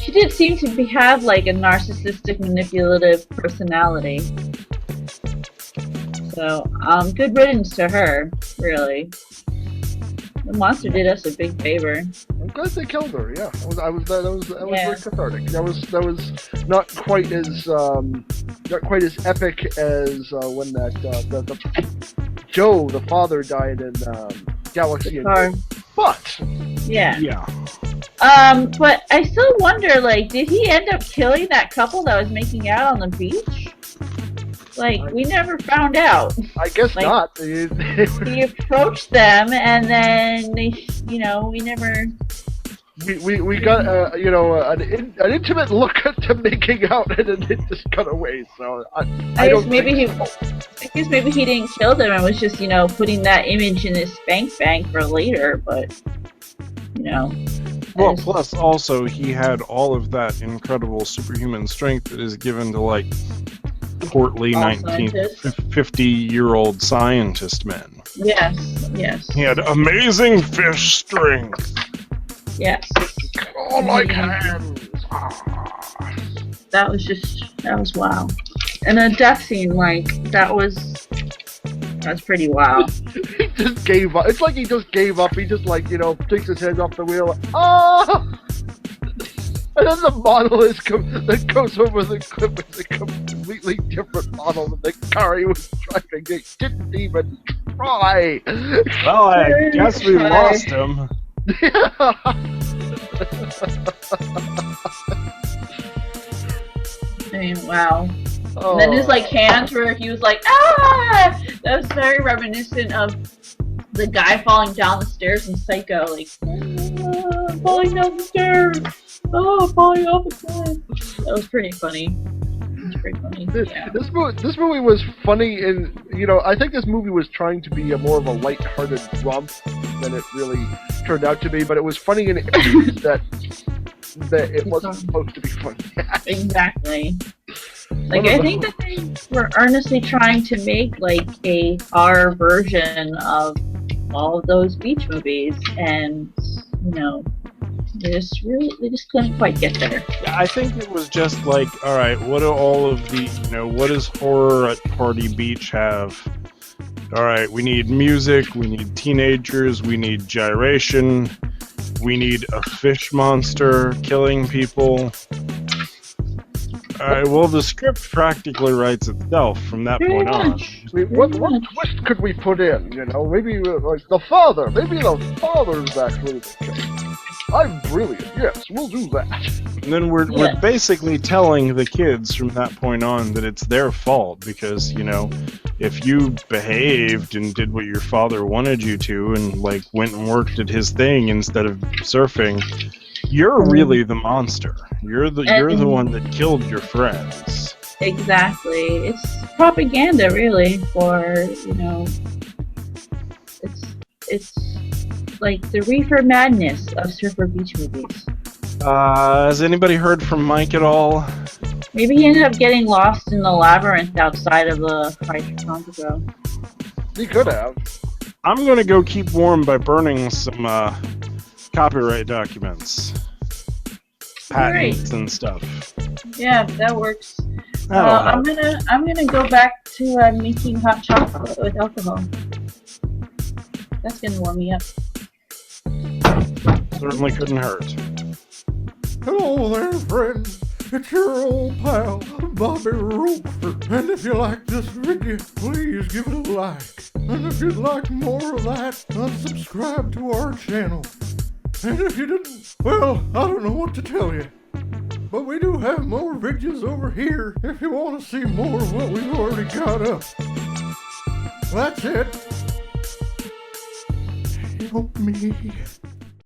She did seem to have like a narcissistic, manipulative personality. So, good riddance to her, really. The monster did us a big favor. I'm glad they killed her. Yeah, that was very cathartic. That was not quite as epic as when that Joe, the father, died in Galaxy and car. But yeah. But I still wonder, did he end up killing that couple that was making out on the beach? We never found out. I guess not. He approached them, and then we never. We got an intimate look at them making out, and then it just got away. So I guess maybe he didn't kill them and was just putting that image in his spank bank for later. But Well, plus also he had all of that incredible superhuman strength that is given to portly 50-year-old scientist men. Yes. He had amazing fish strength. Yes. Oh my hands! That was wow. And a death scene that's pretty wow. He just gave up. It's like he just gave up. He just takes his hands off the wheel. Oh! And then the model that goes over the cliff is a completely different model than the car he was driving. They didn't even try. Well, I guess we lost him. I mean, wow. Oh. And then his hands where he was like, ah! That was very reminiscent of the guy falling down the stairs in Psycho, falling down the stairs. Oh, falling off the cliff. That was pretty funny. This movie was funny, and I think this movie was trying to be more of a light-hearted romp than it really turned out to be. But it was funny in areas that it wasn't supposed to be funny. Exactly. I think that they were earnestly trying to make a horror version of all of those beach movies, and they just couldn't quite get there. Yeah, I think it was just all right, what do all of the, what does horror at Party Beach have? All right, we need music, we need teenagers, we need gyration, we need a fish monster killing people. Alright, well, the script practically writes itself from that point on. What twist could we put in? Maybe the father. Maybe the father's actually the case. I'm brilliant. Yes, we'll do that. And then we're basically telling the kids from that point on that it's their fault because, if you behaved and did what your father wanted you to and went and worked at his thing instead of surfing, you're really the monster. You're the one that killed your friends. Exactly. It's propaganda, really, for it's the reefer madness of surfer beach movies. Has anybody heard from Mike at all? Maybe he ended up getting lost in the labyrinth outside of the HypoChondriCo. He could have. I'm gonna go keep warm by burning some copyright documents, patents and stuff. Yeah, that works. That'll help. I'm gonna go back to making hot chocolate with alcohol. That's gonna warm me up. Certainly couldn't hurt. Hello there, friends. It's your old pal, Bobby Roper. And if you like this video, please give it a like. And if you'd like more of that, unsubscribe to our channel. And if you didn't, well, I don't know what to tell you. But we do have more videos over here if you want to see more of what we've already got up. That's it. Help me.